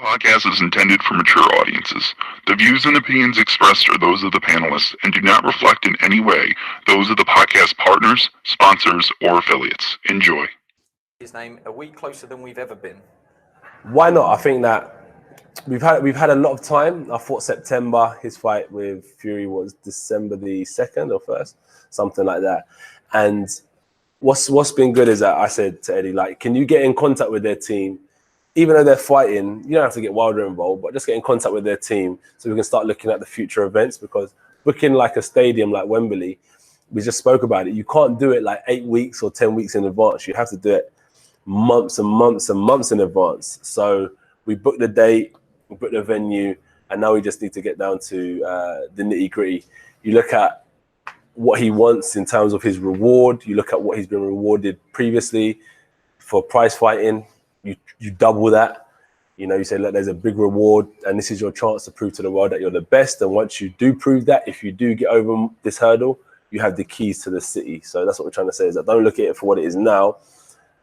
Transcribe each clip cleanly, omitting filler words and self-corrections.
Podcast is intended for mature audiences. The views and opinions expressed are those of the panelists and do not reflect in any way those of the podcast partners, sponsors, or affiliates. Enjoy. His name a week closer than we've ever been. Why not? I think that we've had a lot of time. I thought September, his fight with Fury was December the 2nd or 1st, something like that. And what's been good is that I said to Eddie, like, can you get in contact with their team? Even though they're fighting, you don't have to get Wilder involved, but just get in contact with their team so we can start looking at the future events, because booking like a stadium like Wembley, we just spoke about it. You can't do it like 8 weeks or 10 weeks in advance. You have to do it months and months and months in advance. So we booked the date, we booked the venue, and now we just need to get down to the nitty gritty. You look at what he wants in terms of his reward. You look at what he's been rewarded previously for prize fighting. You double that. You know, you say, look, there's a big reward, and this is your chance to prove to the world that you're the best. And once you do prove that, if you do get over this hurdle, you have the keys to the city. So that's what we're trying to say, is that don't look at it for what it is now.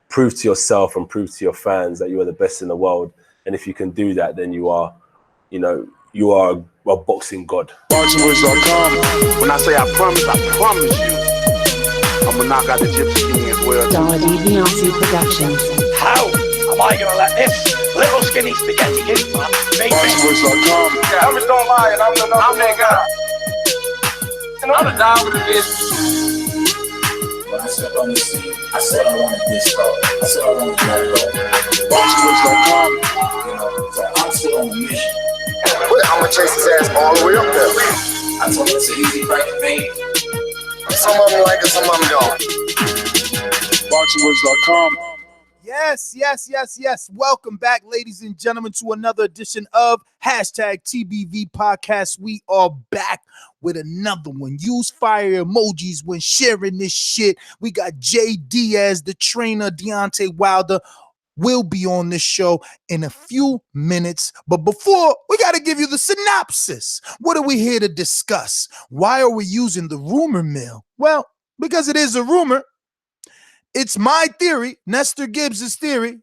Prove to yourself and prove to your fans that you are the best in the world. And if you can do that, then you are a boxing god. ThaBoxingvoice.com. When I say I promise you, I'm gonna knock out the Gypsy King as well. Dillian Productions. How am I gonna let this little skinny spaghetti hit my face? ThaBoxingvoice.com. Numbers don't lie, and I'm that guy. I'm a dog with this. When I stepped on the scene, I said I wanted this star. I said I wanted that role. ThaBoxingvoice.com. You know, so I'm still on the mission. I'm gonna chase his ass all the way up there. I told him it's an easy fight to make. Some of them like it, some of them don't. ThaBoxingvoice.com. Yes. Welcome back, ladies and gentlemen, to another edition of #TBV Podcast. We are back with another one. Use fire emojis when sharing this shit. We got Jay Diaz, the trainer. Deontay Wilder will be on this show in a few minutes. But before, we got to give you the synopsis. What are we here to discuss? Why are we using the rumor mill? Well, because it is a rumor. It's my theory, Nestor Gibbs' theory.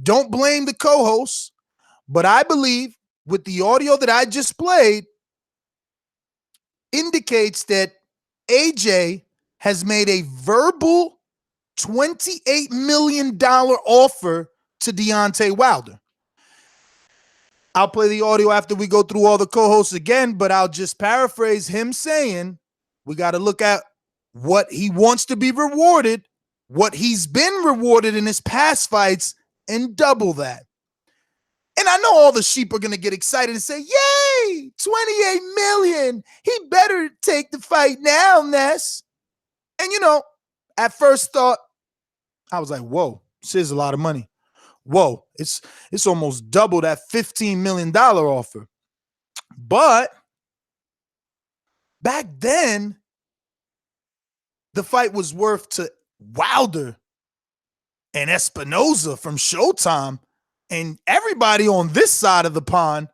Don't blame the co-hosts, but I believe with the audio that I just played indicates that AJ has made a verbal $28 million offer to Deontay Wilder. I'll play the audio after we go through all the co-hosts again, but I'll just paraphrase him saying we got to look at what he wants to be rewarded, what he's been rewarded in his past fights, and double that. And I know all the sheep are going to get excited and say, yay, 28 million. He better take the fight now, Ness. And, you know, at first thought, I was like, whoa, this is a lot of money. Whoa, it's almost double that $15 million offer. But back then, the fight was worth to Wilder and Espinoza from Showtime and everybody on this side of the pond,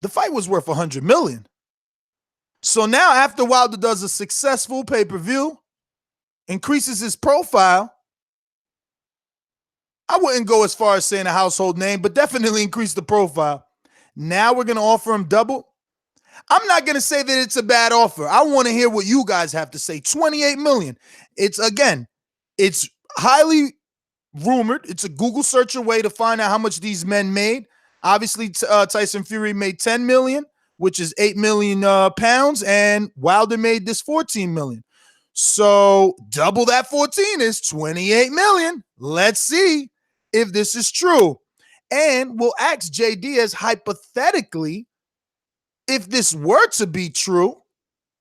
the fight was worth $100 million. So now after Wilder does a successful pay-per-view, increases his profile, I wouldn't go as far as saying a household name, but definitely increase the profile. Now we're going to offer him double. I'm not going to say that it's a bad offer. I want to hear what you guys have to say. $28 million. It's highly rumored. It's a Google search away to find out how much these men made. Obviously, Tyson Fury made $10 million, which is 8 million pounds, and Wilder made this $14 million. So double that 14 is 28 million. Let's see if this is true. And we'll ask Jay Diaz hypothetically, if this were to be true,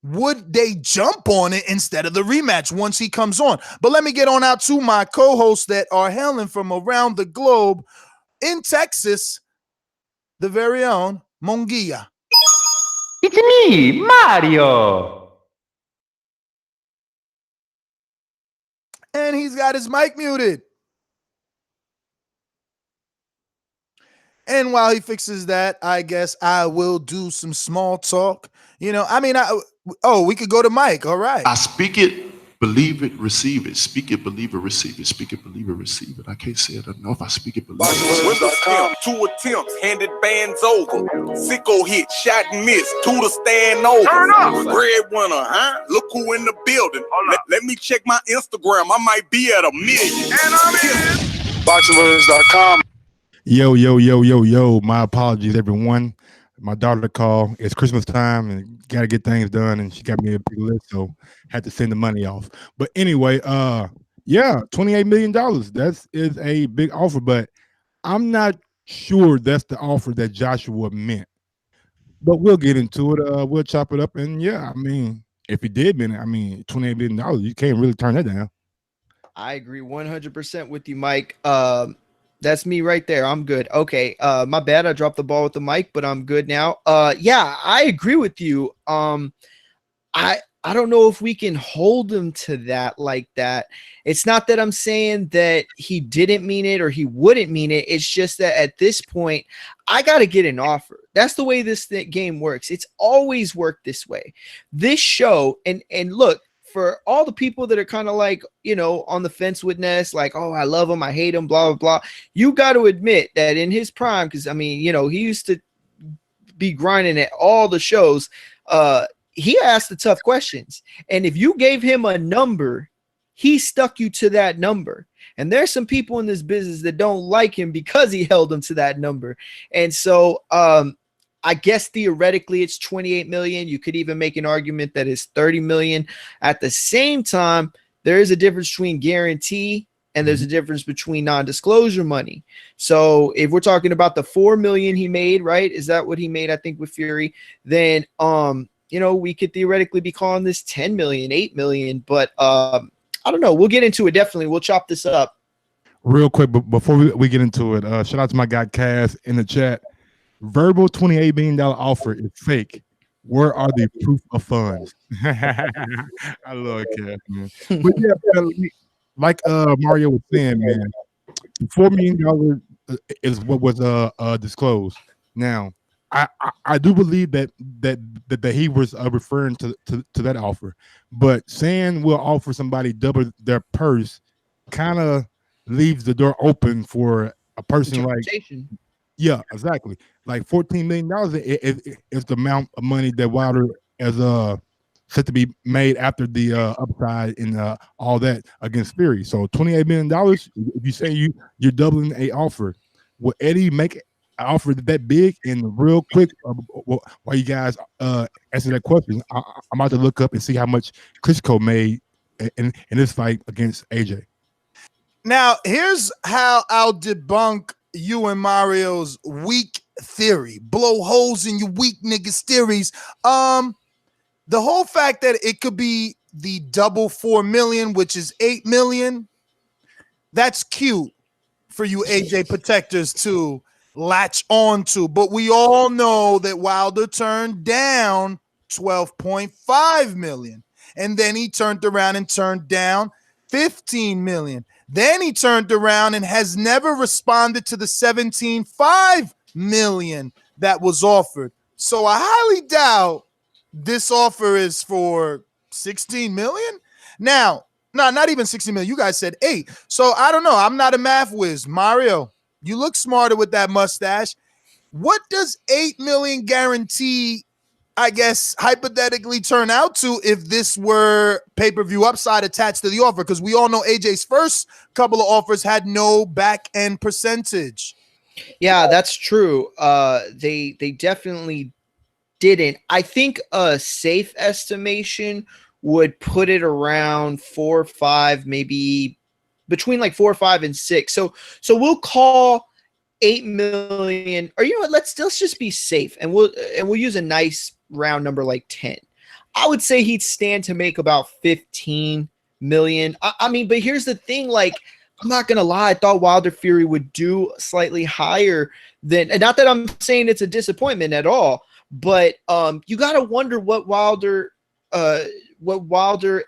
would they jump on it instead of the rematch once he comes on? But let me get on out to my co-hosts that are hailing from around the globe. In Texas, the very own Monguia. It's me, Mario. And he's got his mic muted. And while he fixes that, I guess I will do some small talk. You know, I mean, we could go to Mike. All right. I speak it Believe it, receive it. Speak it, believe it, receive it. Speak it, believe it, receive it. I can't say it enough. I speak it, believe it. Windows 2 attempts, handed bands over. Sicko hit, shot and miss, 2 to stand over. Breadwinner, huh? Look who in the building. Let me check my Instagram. I might be at 1 million. And I'm in. BoxingVoice.com. Yo. My apologies, everyone. My daughter called. It's Christmas time and got to get things done, and she got me a big list, so had to send the money off. But anyway, yeah, $28 million. That is a big offer, but I'm not sure that's the offer that Joshua meant. But we'll get into it. We'll chop it up, and yeah, I mean, if he did mean it, I mean, $28 million, you can't really turn that down. I agree 100% with you, Mike. That's me right there. I'm good. Okay. My bad. I dropped the ball with the mic, but I'm good now. Yeah, I agree with you. I don't know if we can hold him to that like that. It's not that I'm saying that he didn't mean it or he wouldn't mean it. It's just that at this point, I got to get an offer. That's the way this game works. It's always worked this way. This show, and look, for all the people that are kind of like, you know, on the fence with Ness, like, oh, I love him, I hate him, blah, blah, blah. You got to admit that in his prime, because, I mean, you know, he used to be grinding at all the shows. He asked the tough questions. And if you gave him a number, he stuck you to that number. And there's some people in this business that don't like him because he held them to that number. And so I guess theoretically it's 28 million. You could even make an argument that it's 30 million. At the same time, there is a difference between guarantee and there's a difference between non-disclosure money. So if we're talking about the 4 million he made, right? Is that what he made? I think with Fury, then, you know, we could theoretically be calling this 10 million, 8 million, but I don't know. We'll get into it. Definitely. We'll chop this up. Real quick, but before we get into it, shout out to my guy Cass in the chat. Verbal $28 million offer is fake. Where are the proof of funds? I love Cass, man. But yeah, man, like Mario was saying, man, $4 million is what was disclosed. Now, I do believe that he was referring to that offer, but saying we'll offer somebody double their purse kind of leaves the door open for a person like, yeah, exactly, like $14 million is the amount of money that Wilder is set to be made after the upside in all that against Fury. So $28 million. If you say you're doubling a offer, will Eddie make an offer that big? And real quick, while you guys answer that question, I'm about to look up and see how much Klitschko made in this fight against AJ. Now, here's how I'll debunk you and Mario's weak theory. Blow holes in your weak niggas' theories. The whole fact that it could be the double 4 million, which is 8 million, that's cute for you AJ protectors to latch on to. But we all know that Wilder turned down 12.5 million. And then he turned around and turned down 15 million. Then he turned around and has never responded to the 17.5 million that was offered. So I highly doubt this offer is for 16 million. Now, no, not even 16 million. You guys said 8. So I don't know. I'm not a math whiz. Mario, you look smarter with that mustache. What does 8 million guarantee, I guess, hypothetically turn out to if this were pay-per-view upside attached to the offer? Because we all know AJ's first couple of offers had no back-end percentage. Yeah, that's true. They definitely didn't. I think a safe estimation would put it around 4 or 5, maybe between like 4 or 5 and 6. So we'll call 8 million, or you know what? Let's just be safe, and we'll use a nice round number like 10. I would say he'd stand to make about 15 million. I mean, but here's the thing, like, I'm not gonna lie, I thought Wilder Fury would do slightly higher than, and not that I'm saying it's a disappointment at all, but you gotta wonder what Wilder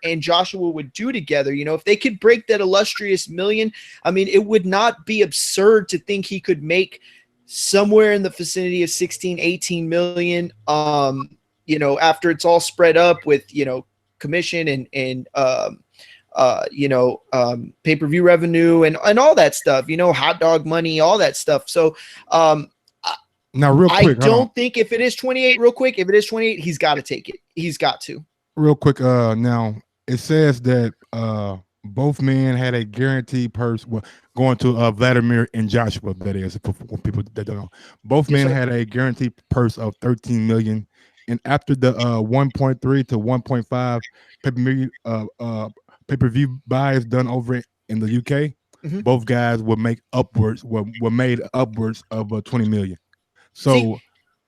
and Joshua would do together. You know, if they could break that illustrious million, I mean, it would not be absurd to think he could make somewhere in the vicinity of 16, 18 million, you know, after it's all spread up with, you know, commission and pay-per-view revenue and all that stuff, hot dog money, all that stuff. So now real quick, I don't think if it is 28, real quick, if it is 28, he's got to take it. He's got to. Real quick, now it says that both men had a guaranteed purse. Well, going to Vladimir and Joshua, that is, for people that don't know. Both men had a guaranteed purse of $13 million. And after the 1.3 to 1.5 pay-per-view buys done over in the UK, both guys were made upwards of 20 million. So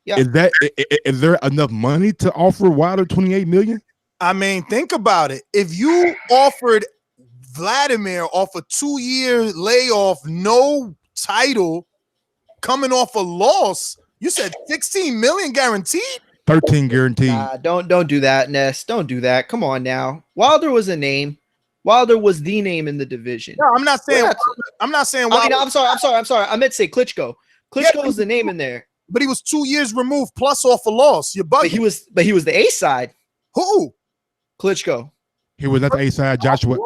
is there enough money to offer Wilder 28 million? I mean, think about it. If you offered Vladimir off a 2-year layoff, no title, coming off a loss, you said 16 million guaranteed? 13 guaranteed. Don't do that, Ness. Don't do that. Come on now. Wilder was a name. Wilder was the name in the division. No, I'm not saying. Wilder. I'm sorry. I meant to say Klitschko. Klitschko was the name in there. But he was 2 years removed plus off a loss. You're bugging. But he was the A side. Who? Klitschko. He was at the A side. Joshua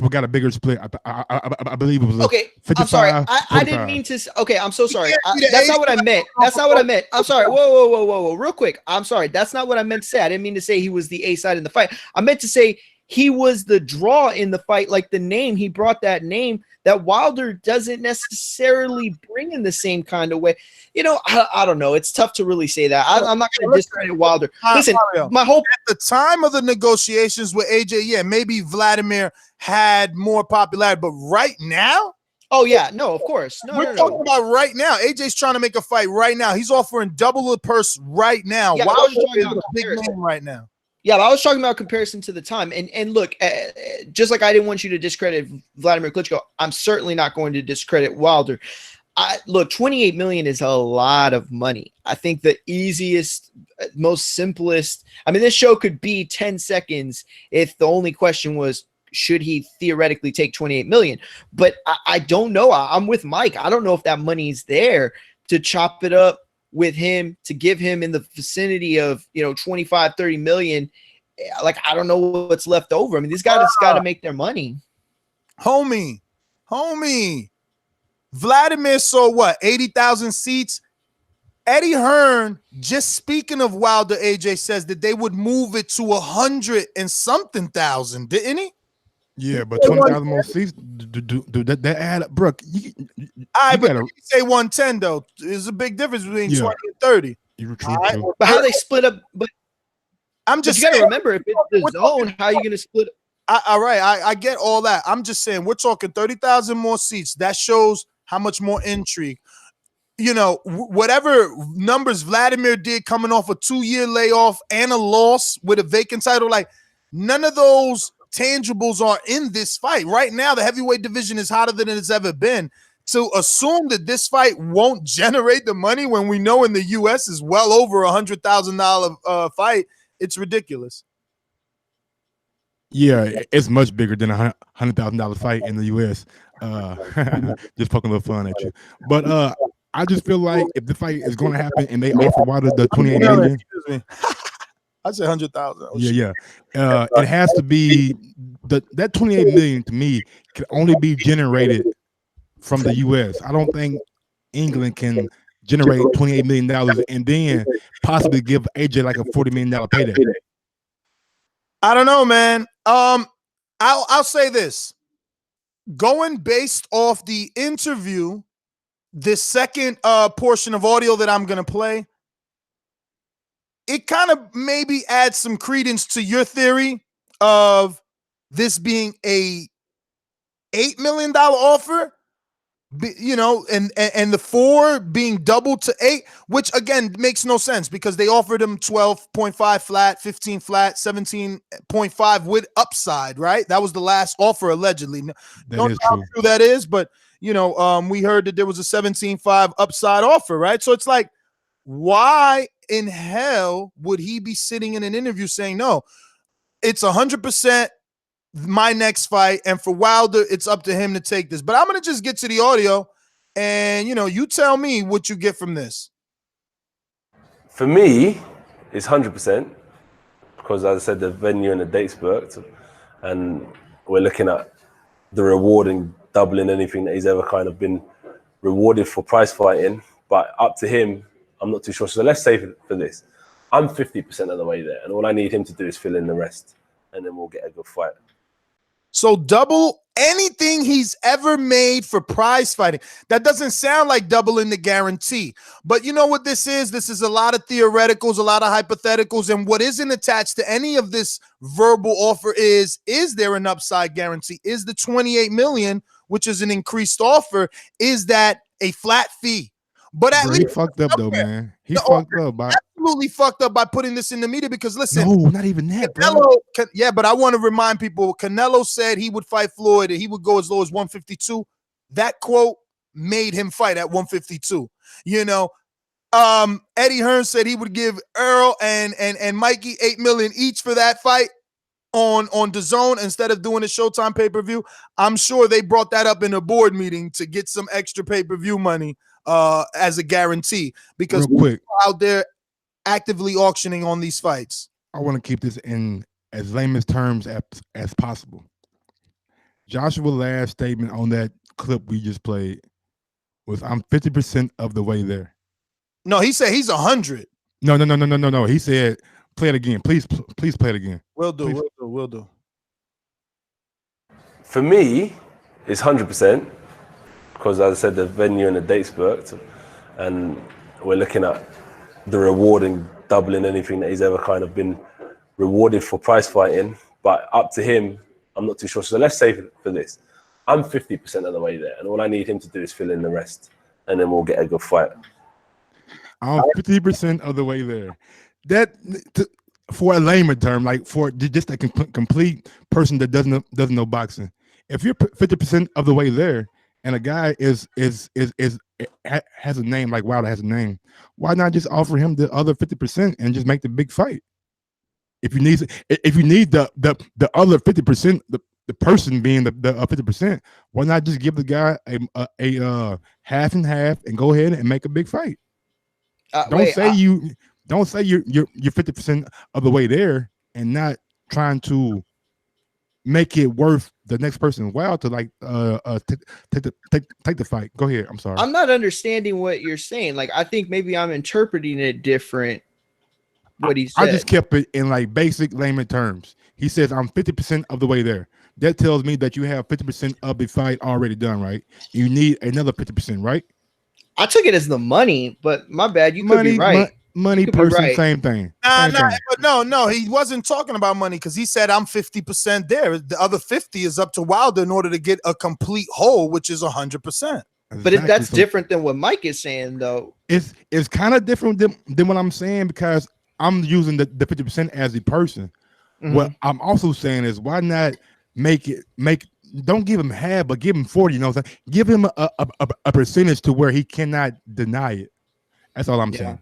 got a bigger split. I believe it was okay. 55, I'm sorry. I didn't mean to. Okay, I'm so sorry. That's not what I meant. That's not what I meant. I'm sorry. Whoa. Real quick. I'm sorry. That's not what I meant to say. I didn't mean to say he was the A side in the fight. I meant to say he was the draw in the fight, like the name. He brought that name that Wilder doesn't necessarily bring in the same kind of way. I don't know. It's tough to really say that. I'm not going to discredit Wilder. Listen, my hope at the time of the negotiations with AJ, maybe Vladimir had more popularity, but right now, oh yeah, no, of course, we're talking about right now. AJ's trying to make a fight right now. He's offering double the purse right now. Yeah, Wilder is a big name right now. Yeah, but I was talking about comparison to the time. And look, just like I didn't want you to discredit Vladimir Klitschko, I'm certainly not going to discredit Wilder. Look, 28 million is a lot of money. I think the easiest, most simplest, this show could be 10 seconds if the only question was, should he theoretically take 28 million? But I don't know. I'm with Mike. I don't know if that money's there to chop it up with him, to give him in the vicinity of 25, 30 million. Like, I don't know what's left over. These guys got to make their money. Homie. Vladimir saw what, 80,000 seats? Eddie Hearn, just speaking of Wilder, AJ says that they would move it to 100 and something thousand, didn't he? Yeah, but 20,000 more seats, do that add up, Brooke? But you say 110 though. There's a big difference between 20 and 30. You're true. Right? But how they split up? But I'm just you got to remember, if it's the zone, how are you going to split? All right, I get all that. I'm just saying we're talking 30,000 more seats. That shows how much more intrigue. Whatever numbers Vladimir did coming off a 2-year layoff and a loss with a vacant title, like none of those tangibles are in this fight. Right now, the heavyweight division is hotter than it's ever been. To assume that this fight won't generate the money when we know in the U.S. is well over $100,000 fight, it's ridiculous. Yeah, it's much bigger than a $100,000 fight in the U.S. Just poking a little fun at you. But I just feel like if the fight is going to happen and they offer Wilder the 28 million, I said 100,000. Yeah. It has to be that 28 million to me can only be generated from the U.S. I don't think England can generate $28 million and then possibly give AJ like a $40 million payday. I don't know, man. I'll say this. Going based off the interview, this second portion of audio that I'm going to play, it kind of maybe adds some credence to your theory of this being a $8 million offer, and the 4 being doubled to 8, which again makes no sense because they offered him 12.5 flat, 15 flat, 17.5 with upside, right? That was the last offer allegedly. Don't know how true that is, but we heard that there was a 17.5 upside offer, right? So it's like, why in hell would he be sitting in an interview saying no? It's 100% my next fight, and for Wilder, it's up to him to take this. But I'm gonna just get to the audio, and you tell me what you get from this. For me, it's 100% because, as I said, the venue and the dates worked. and we're looking at the reward and doubling anything that he's ever kind of been rewarded for prize fighting. But up to him, I'm not too sure. So let's say for this, I'm 50% of the way there, and all I need him to do is fill in the rest, and then we'll get a good fight. So double anything he's ever made for prize fighting. That doesn't sound like doubling the guarantee. But you know what this is? This is a lot of theoreticals, a lot of hypotheticals, and what isn't attached to any of this verbal offer is there an upside guarantee? Is the 28 million, which is an increased offer, is that a flat fee? But at Bro, least he fucked up though, man. He fucked up by absolutely fucked up by putting this in the media because listen, no, not even that, bro. Canelo, yeah, but I want to remind people, Canelo said he would fight Floyd and he would go as low as 152. That quote made him fight at 152. You know, Eddie Hearn said he would give Earl and Mikey 8 million each for that fight on DAZN instead of doing a Showtime pay-per-view. I'm sure they brought that up in a board meeting to get some extra pay-per-view money as a guarantee because real quick out there actively auctioning on these fights. I want to keep this in as layman's terms as possible. Joshua's last statement on that clip we just played was, "I'm 50% of the way there." No, he said he's 100. No. He said, "Play it again, please play it again." We'll do. For me, it's 100% because, as I said, the venue and the date's booked, and we're looking at the reward and doubling anything that he's ever kind of been rewarded for prize fighting. But up to him, I'm not too sure. So let's say for this, I'm 50% of the way there, and all I need him to do is fill in the rest, and then we'll get a good fight. I'm 50% of the way there. For a layman term, like for just a complete person that doesn't know boxing, if you're 50% of the way there, and a guy has a name like Wilder has a name, why not just offer him the other 50% and just make the big fight? If you need the other 50%, the person being the 50%, why not just give the guy a half and half and go ahead and make a big fight? Don't say you're 50% of the way there and not trying to make it worth the next person's while to like take the fight. Go ahead. I'm sorry. I'm not understanding what you're saying. Like, I think maybe I'm interpreting it different. What he said. I just kept it in like basic layman terms. He says, "I'm 50% of the way there." That tells me that you have 50% of the fight already done, right? You need another 50%, right? I took it as the money, but my bad. You could be right. Money, person, same thing. No, he wasn't talking about money because he said I'm 50% there. The other 50 is up to Wilder in order to get a complete whole, which is 100%. But that's different than what Mike is saying, though. It's kind of different than what I'm saying because I'm using the 50% as a person. Mm-hmm. What I'm also saying is, why not don't give him half, but give him 40. You know what I'm saying? Give him a percentage to where he cannot deny it. That's all I'm saying.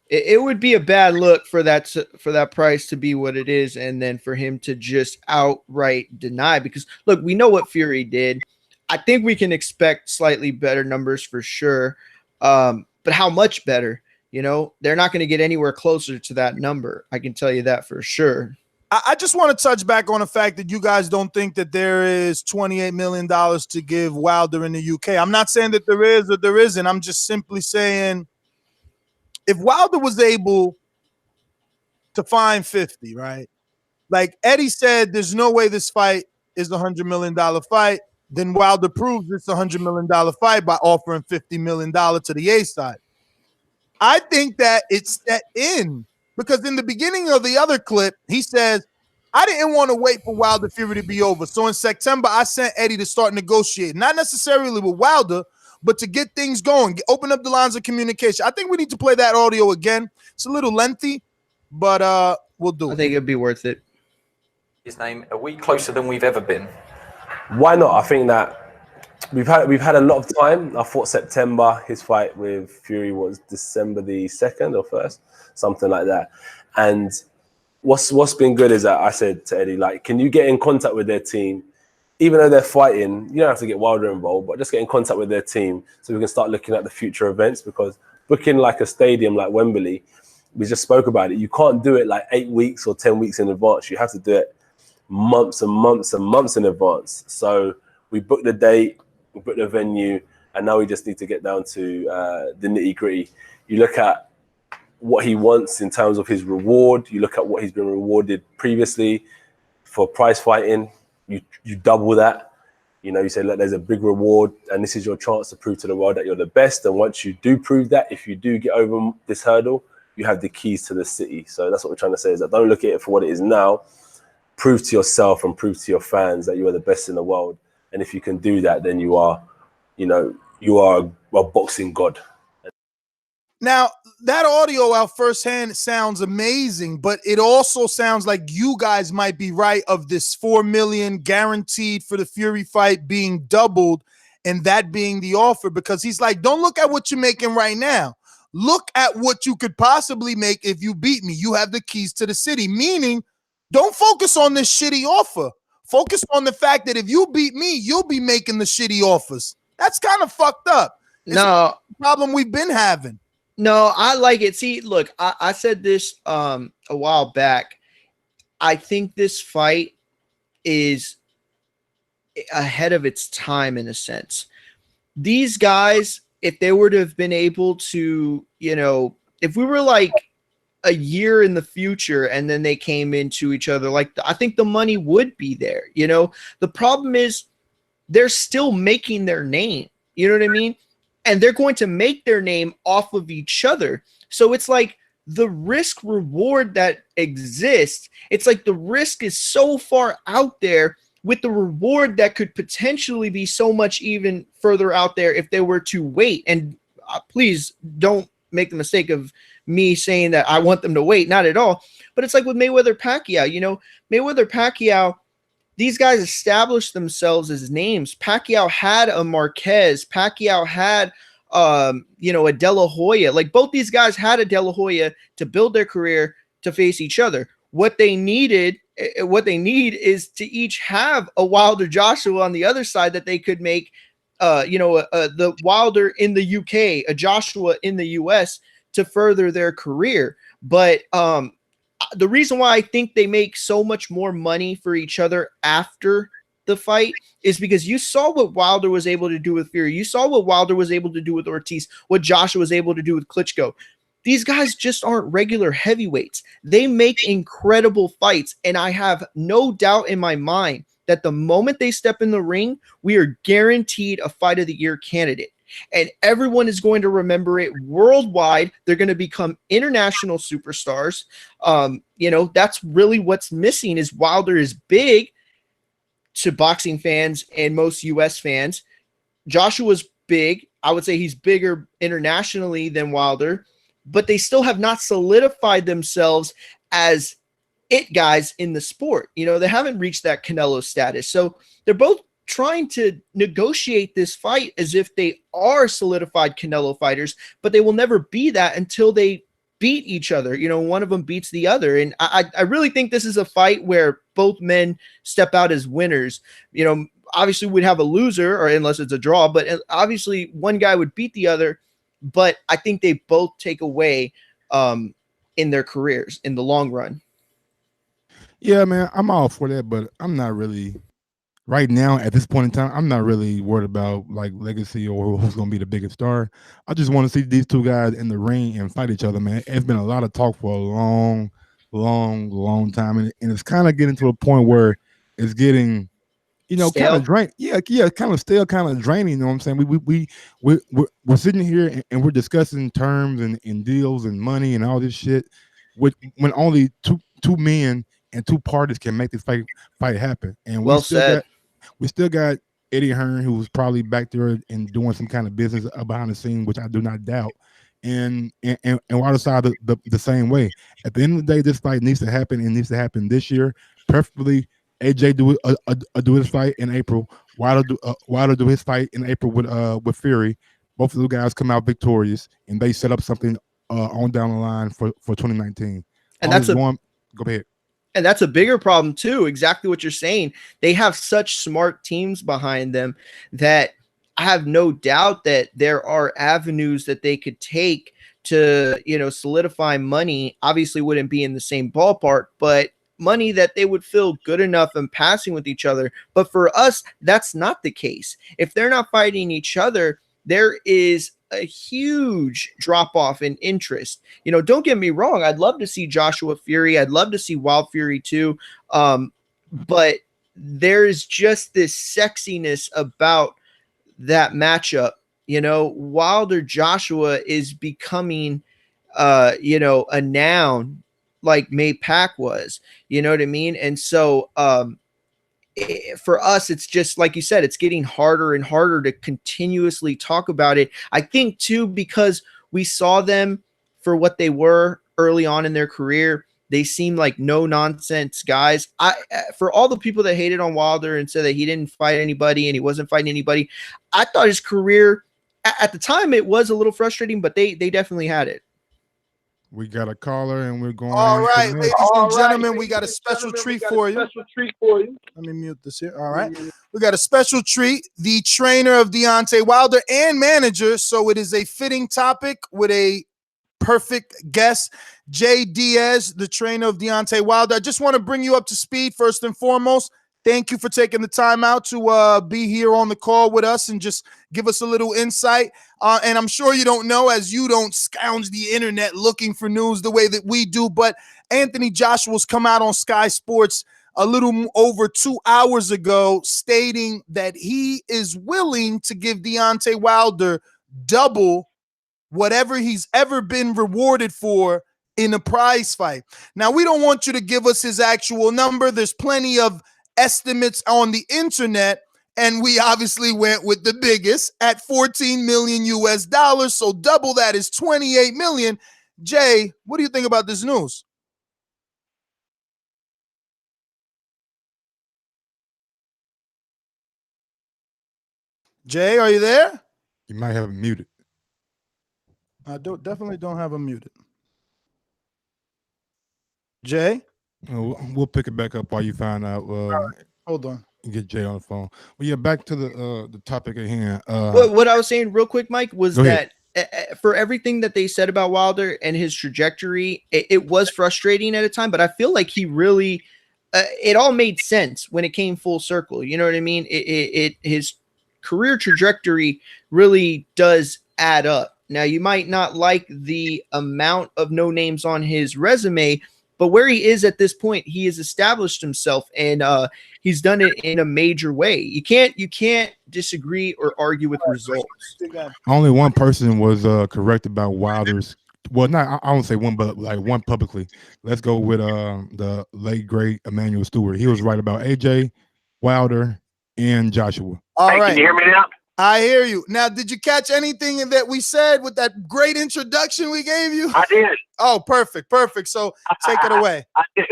It would be a bad look for that price to be what it is, and then for him to just outright deny. Because look, we know what Fury did. I think we can expect slightly better numbers for sure, but how much better? You know, they're not going to get anywhere closer to that number. I can tell you that for sure. I just want to touch back on the fact that you guys don't think that there is $28 million to give Wilder in the UK. I'm not saying that there is or there isn't. I'm just simply saying if Wilder was able to find 50, right? Like Eddie said, there's no way this fight is a $100 million fight. Then Wilder proves it's a $100 million fight by offering $50 million to the A side. I think that it's set in because in the beginning of the other clip, he says, I didn't want to wait for Wilder Fury to be over. So in September, I sent Eddie to start negotiating, not necessarily with Wilder, but to get things going, open up the lines of communication. I think we need to play that audio again. It's a little lengthy, but we'll do it. I think it'd be worth it. His name a week closer than we've ever been. Why not? I think that we've had a lot of time. I thought September, his fight with Fury was December the 2nd or 1st, something like that. And what's been good is that I said to Eddie, like, can you get in contact with their team? Even though they're fighting, you don't have to get Wilder involved, but just get in contact with their team so we can start looking at the future events, because booking like a stadium like Wembley, we just spoke about it. You can't do it like 8 weeks or 10 weeks in advance. You have to do it months and months and months in advance. So we booked the date, we booked the venue, and now we just need to get down to the nitty gritty. You look at what he wants in terms of his reward. You look at what he's been rewarded previously for prize fighting. You double that. You know, you say, look, there's a big reward, and this is your chance to prove to the world that you're the best. And once you do prove that, if you do get over this hurdle, you have the keys to the city. So that's what we're trying to say, is that don't look at it for what it is now. Prove to yourself and prove to your fans that you are the best in the world. And if you can do that, then you are a boxing god. Now, that audio out firsthand sounds amazing, but it also sounds like you guys might be right of this $4 million guaranteed for the Fury fight being doubled and that being the offer, because he's like, don't look at what you're making right now. Look at what you could possibly make if you beat me. You have the keys to the city, meaning don't focus on this shitty offer. Focus on the fact that if you beat me, you'll be making the shitty offers. That's kind of fucked up. It's a problem we've been having. No, I like it. See, look, I said this a while back. I think this fight is ahead of its time in a sense. These guys, if they were to have been able to, you know, if we were like a year in the future and then they came into each other, like I think the money would be there. You know, the problem is they're still making their name. You know what I mean? And they're going to make their name off of each other. So it's like the risk reward that exists. It's like the risk is so far out there with the reward that could potentially be so much even further out there if they were to wait. And please don't make the mistake of me saying that I want them to wait. Not at all. But it's like with Mayweather-Pacquiao. You know, Mayweather-Pacquiao, these guys established themselves as names. Pacquiao had a Marquez. Pacquiao had, a De La Hoya. Like both these guys had a De La Hoya to build their career to face each other. What they need is to each have a Wilder Joshua on the other side that they could make, the Wilder in the UK, a Joshua in the US to further their career. But the reason why I think they make so much more money for each other after the fight is because you saw what Wilder was able to do with Fury. You saw what Wilder was able to do with Ortiz, what Joshua was able to do with Klitschko. These guys just aren't regular heavyweights. They make incredible fights, and I have no doubt in my mind that the moment they step in the ring, we are guaranteed a Fight of the Year candidate. And everyone is going to remember it worldwide. They're going to become international superstars. That's really what's missing is Wilder is big to boxing fans and most US fans. Joshua's big. I would say he's bigger internationally than Wilder, but they still have not solidified themselves as it guys in the sport. You know, they haven't reached that Canelo status. So they're both trying to negotiate this fight as if they are solidified Canelo fighters, but they will never be that until they beat each other. You know, one of them beats the other. And I really think this is a fight where both men step out as winners. You know, obviously we'd have a loser, or unless it's a draw, but obviously one guy would beat the other. But I think they both take away in their careers in the long run. Yeah, man, I'm all for that, but I'm not really right now at this point in time. I'm not really worried about like legacy or who's going to be the biggest star. I just want to see these two guys in the ring and fight each other, man. It's been a lot of talk for a long time, and it's kind of getting to a point where it's getting, kind of drain. Yeah, kind of stale, kind of draining. You know what I'm saying? We're sitting here and we're discussing terms and deals and money and all this shit, when only two men and two parties can make this fight happen. And we still got Eddie Hearn, who was probably back there and doing some kind of business behind the scenes, which I do not doubt. And Wilder side the same way. At the end of the day, this fight needs to happen, and needs to happen this year. Preferably, AJ do his fight in April. Wilder do his fight in April with Fury. Both of those guys come out victorious, and they set up something on down the line for 2019. And go ahead. And that's a bigger problem too. Exactly what you're saying. They have such smart teams behind them that I have no doubt that there are avenues that they could take to, solidify money. Obviously wouldn't be in the same ballpark, but money that they would feel good enough in passing with each other. But for us, that's not the case. If they're not fighting each other, there is a huge drop off in interest. Don't get me wrong. I'd love to see Joshua Fury. I'd love to see Wild Fury too. But there's just this sexiness about that matchup. Wilder Joshua is becoming, a noun like May Pack was, you know what I mean? And so, for us, it's just like you said, it's getting harder and harder to continuously talk about it. I think too, because we saw them for what they were early on in their career. They seem like no nonsense guys. For all the people that hated on Wilder and said that he didn't fight anybody and he wasn't fighting anybody, I thought his career at the time, it was a little frustrating, but they definitely had it. We got a caller, and we're going. All right, ladies and gentlemen, we got a special treat for you. Let me mute this here. All right. We got a special treat. The trainer of Deontay Wilder and manager, so it is a fitting topic with a perfect guest, Jay Diaz, the trainer of Deontay Wilder. I just want to bring you up to speed first and foremost. Thank you for taking the time out to be here on the call with us and just give us a little insight. And I'm sure you don't know, as you don't scourge the internet looking for news the way that we do, but Anthony Joshua's come out on Sky Sports a little over 2 hours ago stating that he is willing to give Deontay Wilder double whatever he's ever been rewarded for in a prize fight. Now, we don't want you to give us his actual number. There's plenty of estimates on the internet, and we obviously went with the biggest at 14 million US dollars. So double that is 28 million. Jay, what do you think about this news? Jay, are you there? You might have him muted. I definitely don't have him muted. Jay? We'll pick it back up while you find out. Hold on. Get Jay on the phone. Well, yeah, back to the topic at hand. What I was saying real quick, Mike, was that for everything that they said about Wilder and his trajectory, it was frustrating at a time, but I feel like he really, it all made sense when it came full circle. You know what I mean? His career trajectory really does add up. Now, you might not like the amount of no names on his resume, but where he is at this point, he has established himself, and he's done it in a major way. You can't disagree or argue with results. Only one person was correct about Wilder's. Well, not I don't say one, but like one publicly. Let's go with the late great Emmanuel Stewart. He was right about AJ, Wilder, and Joshua. All right. Can you hear me now? I hear you. Now, did you catch anything that we said with that great introduction we gave you? I did. Oh, perfect. So take it away. I did.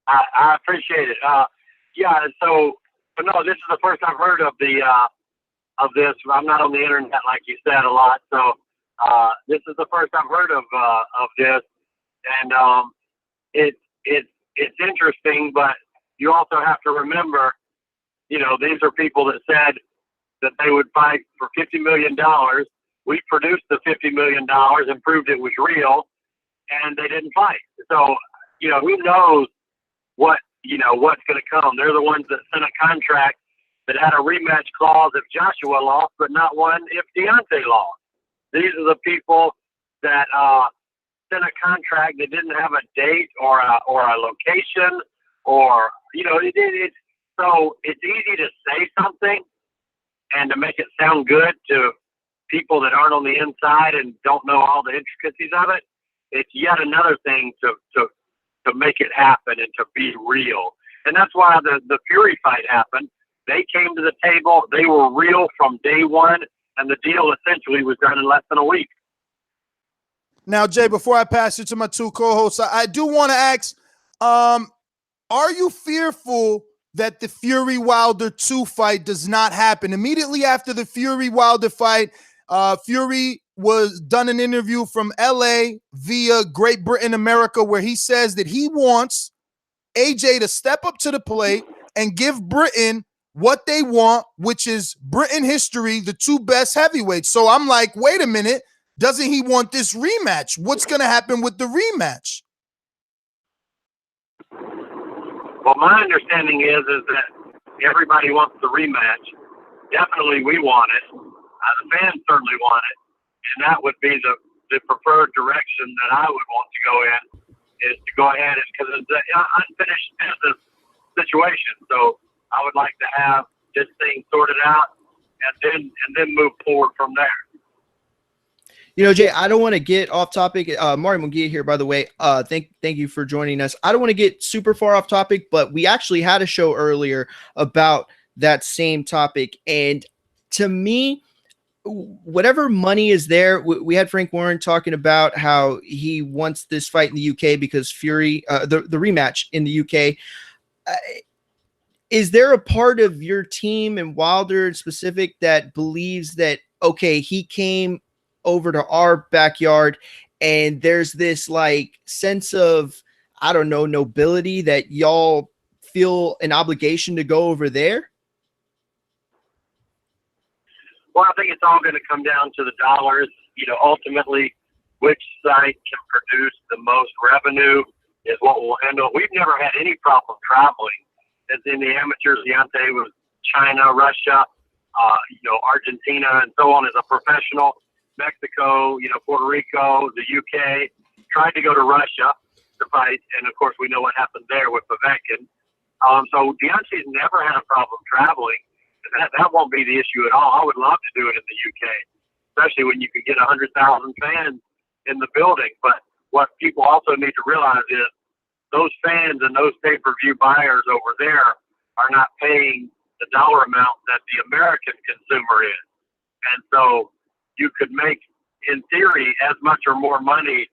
I appreciate it. Yeah. So, but no, this is the first I've heard of this. I'm not on the internet like you said a lot, so this is the first I've heard of this, and it's interesting. But you also have to remember, these are people that said that they would fight for $50 million. We produced the $50 million and proved it was real, and they didn't fight. So, who knows what's going to come? They're the ones that sent a contract that had a rematch clause if Joshua lost, but not one if Deontay lost. These are the people that sent a contract that didn't have a date or a location, or so it's easy to say something and to make it sound good to people that aren't on the inside and don't know all the intricacies of it. It's yet another thing to make it happen and to be real. And that's why the Fury fight happened. They came to the table. They were real from day one, and the deal essentially was done in less than a week. Now, Jay, before I pass you to my two co-hosts, I do want to ask, are you fearful that the Fury-Wilder 2 fight does not happen? Immediately after the Fury-Wilder fight, Fury was done an interview from LA via Great Britain America, where he says that he wants AJ to step up to the plate and give Britain what they want, which is Britain history, the two best heavyweights. So I'm like, wait a minute, doesn't he want this rematch? What's going to happen with the rematch? Well, my understanding is that everybody wants the rematch. Definitely, we want it. The fans certainly want it, and that would be the preferred direction that I would want to go in, is to go ahead and, because it's an unfinished business situation. So I would like to have this thing sorted out and then move forward from there. You know, Jay, I don't want to get off topic. Mario Munguia here, by the way. Thank you for joining us. I don't want to get super far off topic, but we actually had a show earlier about that same topic. And to me, whatever money is there, we had Frank Warren talking about how he wants this fight in the UK because Fury, the rematch in the UK. Is there a part of your team and Wilder in specific that believes that, okay, he came over to our backyard and there's this like sense of, I don't know, nobility that y'all feel an obligation to go over there? Well, I think it's all going to come down to the dollars. You know, ultimately, which site can produce the most revenue is what we'll handle. We've never had any problem traveling. As in the amateurs, Deontay was China, Russia, Argentina, and so on as a professional. Mexico, Puerto Rico, the UK. Tried to go to Russia to fight, and of course we know what happened there with Povetkin. So Deontay's never had a problem traveling. That won't be the issue at all. I would love to do it in the UK, especially when you can get 100,000 fans in the building. But what people also need to realize is those fans and those pay-per-view buyers over there are not paying the dollar amount that the American consumer is. And so you could make, in theory, as much or more money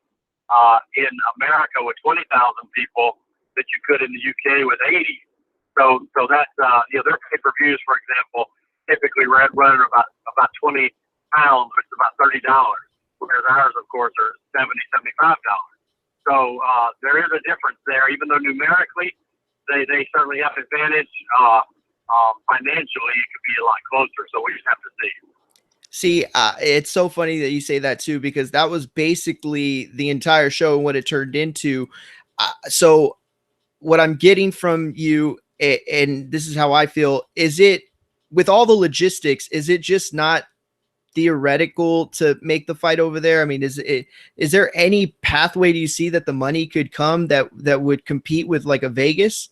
in America with 20,000 people that you could in the UK with 80. So that's their pay-per-views, for example, typically run about 20 pounds, which is about $30, whereas ours, of course, are $70, $75. So there is a difference there, even though numerically they certainly have an advantage. Financially, it could be a lot closer. So we just have to see. See, it's so funny that you say that too, because that was basically the entire show and what it turned into. So what I'm getting from you, and this is how I feel, is it, with all the logistics, is it just not theoretical to make the fight over there? I mean, is there any pathway do you see that the money could come that would compete with like a Vegas?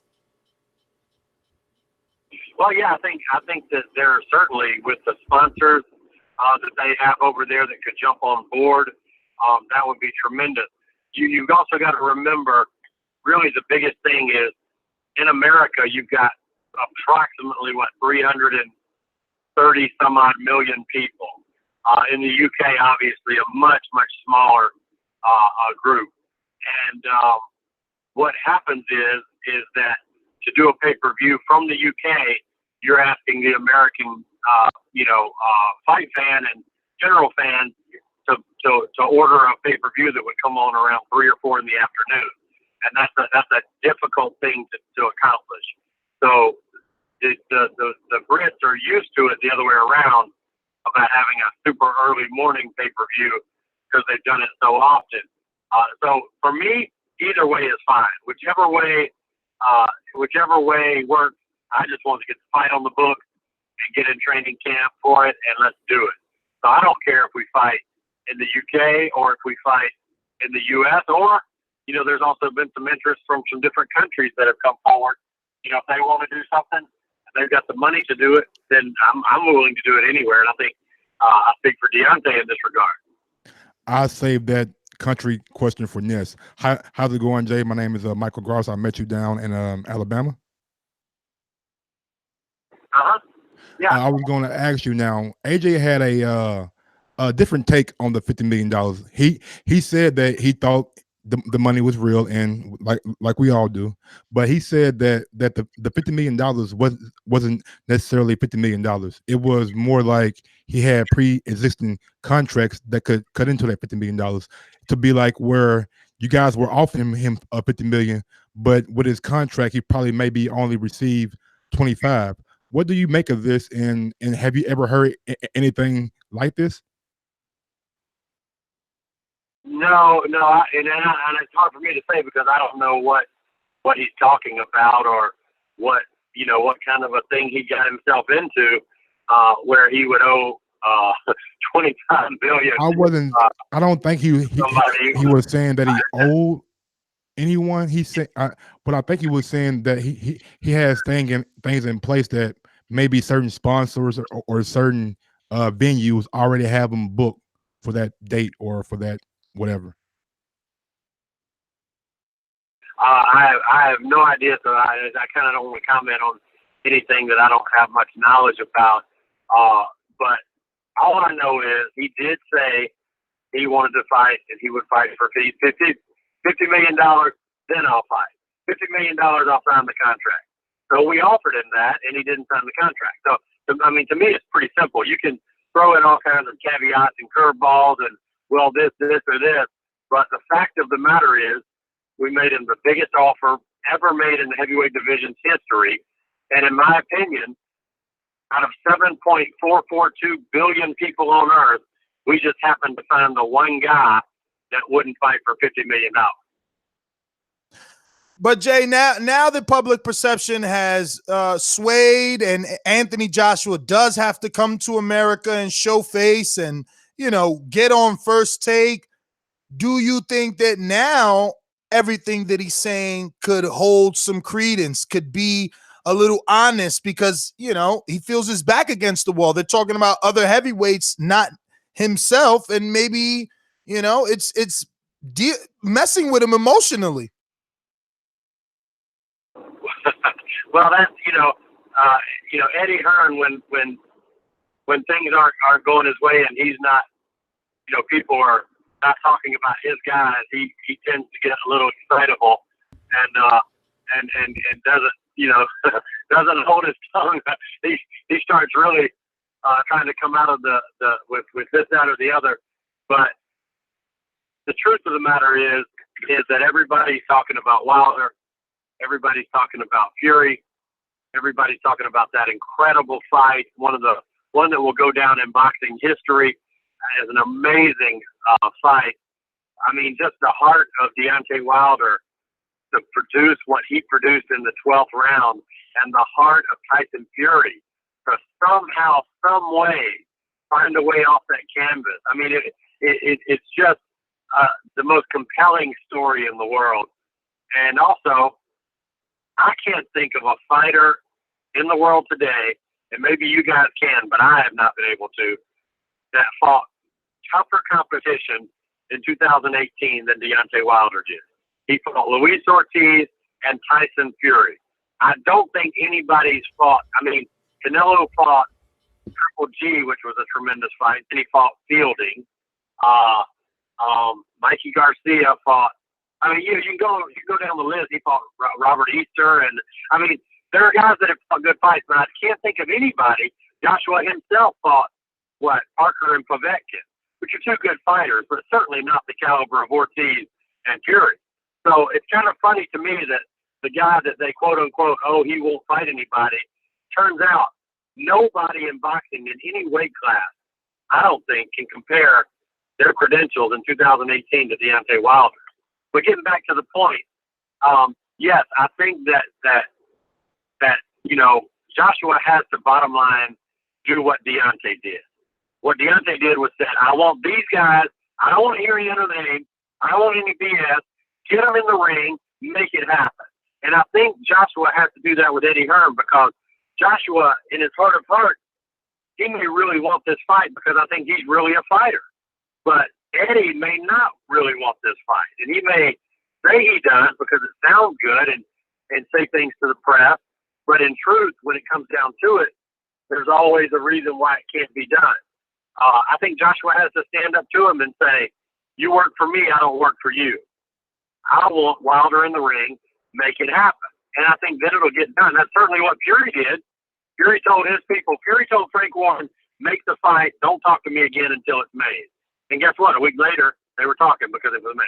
Well, yeah, I think that there are certainly, with the sponsors that they have over there that could jump on board, that would be tremendous. You've also got to remember, really the biggest thing is, in America, you've got approximately 330 some odd million people. In the UK, obviously, a much, much smaller group. And what happens is that to do a pay-per-view from the UK, you're asking the American, fight fan and general fan to order a pay-per-view that would come on around 3 or 4 in the afternoon. And that's a difficult thing to accomplish. So the Brits are used to it the other way around, about having a super early morning pay-per-view, because they've done it so often. So for me, either way is fine. Whichever way works. I just want to get the fight on the book and get in training camp for it, and let's do it. So I don't care if we fight in the UK or if we fight in the US, or there's also been some interest from some different countries that have come forward. If they want to do something, and they've got the money to do it, then I'm willing to do it anywhere. And I speak for Deontay in this regard. I'll save that country question for Ness. How's it going, Jay? My name is Michael Gross. I met you down in Alabama. Yeah. I was going to ask you now. AJ had a different take on the $50 million. He said that he thought the money was real, and like we all do, but he said that the $50 million wasn't necessarily $50 million. It was more like he had pre-existing contracts that could cut into that $50 million to be like where you guys were offering him $50 million, but with his contract he probably maybe only received 25. What do you make of this, and have you ever heard anything like this? No, and it's hard for me to say because I don't know what what he's talking about or what kind of a thing he got himself into, where he would owe 25 billion. I don't think he was saying that he owed anyone. He said, but I think he was saying that he has things in place that maybe certain sponsors or certain venues already have him booked for that date or for that whatever. I have no idea, so I kind of don't want to comment on anything that I don't have much knowledge about. But all I know is he did say he wanted to fight, and he would fight for $50 million. Then I'll fight. $50 million, I'll sign the contract. So we offered him that, and he didn't sign the contract. So I mean, to me, it's pretty simple. You can throw in all kinds of caveats and curveballs, and well, this or this. But the fact of the matter is, we made him the biggest offer ever made in the heavyweight division's history. And in my opinion, out of 7.442 billion people on earth, we just happened to find the one guy that wouldn't fight for $50 million. But Jay, now the public perception has swayed, and Anthony Joshua does have to come to America and show face and, get on First Take. Do you think that now everything that he's saying could hold some credence, could be a little honest, because, he feels his back against the wall? They're talking about other heavyweights, not himself. And maybe, it's messing with him emotionally. Well, that's, Eddie Hearn, when things aren't going his way and he's not, people are not talking about his guys, he tends to get a little excitable and doesn't doesn't hold his tongue. He starts really trying to come out of the with this, that, or the other. But the truth of the matter is that everybody's talking about Wilder, everybody's talking about Fury, everybody's talking about that incredible fight, one that will go down in boxing history as an amazing fight. I mean, just the heart of Deontay Wilder to produce what he produced in the 12th round, and the heart of Tyson Fury to somehow, some way, find a way off that canvas. I mean, it's just the most compelling story in the world. And also, I can't think of a fighter in the world today, and maybe you guys can, but I have not been able to, that fought tougher competition in 2018 than Deontay Wilder did. He fought Luis Ortiz and Tyson Fury. I don't think anybody's fought. I mean, Canelo fought Triple G, which was a tremendous fight. Then he fought Fielding. Mikey Garcia fought. I mean, you can go down the list. He fought Robert Easter, and I mean, there are guys that have fought good fights, but I can't think of anybody. Joshua himself fought Parker and Povetkin, which are two good fighters, but certainly not the caliber of Ortiz and Fury. So it's kind of funny to me that the guy that they quote unquote, oh, he won't fight anybody, turns out nobody in boxing in any weight class, I don't think, can compare their credentials in 2018 to Deontay Wilder. But getting back to the point, yes, I think that Joshua has to, bottom line, do what Deontay did. What Deontay did was said, I want these guys, I don't want to hear any other name, I don't want any BS, get them in the ring, make it happen. And I think Joshua has to do that with Eddie Hearn, because Joshua, in his heart of hearts, he may really want this fight because I think he's really a fighter. But Eddie may not really want this fight. And he may say he does because it sounds good and say things to the press. But in truth, when it comes down to it, there's always a reason why it can't be done. I think Joshua has to stand up to him and say, you work for me, I don't work for you. I want Wilder in the ring, make it happen. And I think then it'll get done. That's certainly what Fury did. Fury told his people, Fury told Frank Warren, make the fight, don't talk to me again until it's made. And guess what? A week later, they were talking because it was made.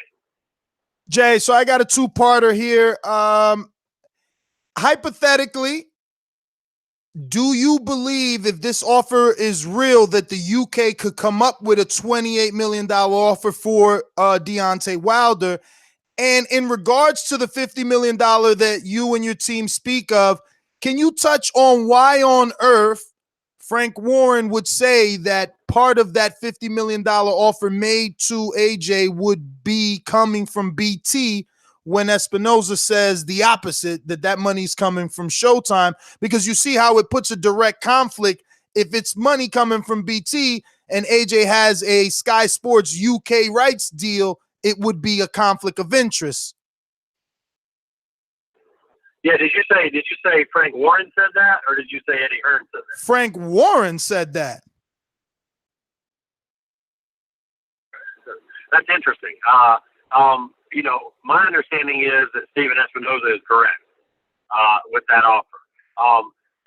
Jay, so I got a two-parter here. Hypothetically, do you believe, if this offer is real, that the UK could come up with a $28 million offer for Deontay Wilder? And in regards to the $50 million that you and your team speak of, can you touch on why on earth Frank Warren would say that part of that $50 million offer made to AJ would be coming from BT when Espinoza says the opposite, that money's coming from Showtime? Because you see how it puts a direct conflict. If it's money coming from BT and AJ has a Sky Sports UK rights deal, it would be a conflict of interest. Yeah, did you say Frank Warren said that, or did you say Eddie Hearn said that? Frank Warren said that. That's interesting. You know, my understanding is that Steven Espinoza is correct with that offer.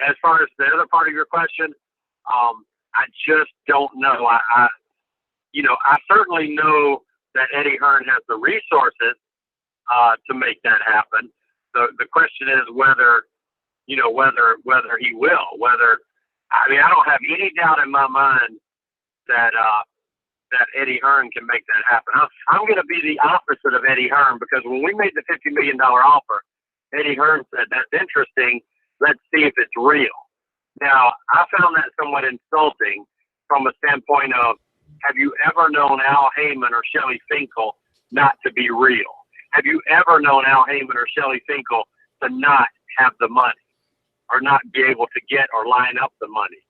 As far as the other part of your question, I just don't know. I certainly know that Eddie Hearn has the resources to make that happen. The question is whether he will. I don't have any doubt in my mind that Eddie Hearn can make that happen. I'm going to be the opposite of Eddie Hearn, because when we made the $50 million offer, Eddie Hearn said, "That's interesting. Let's see if it's real." Now, I found that somewhat insulting from a standpoint of, have you ever known Al Heyman or Shelley Finkel not to be real? Have you ever known Al Heyman or Shelley Finkel to not have the money or not be able to get or line up the money?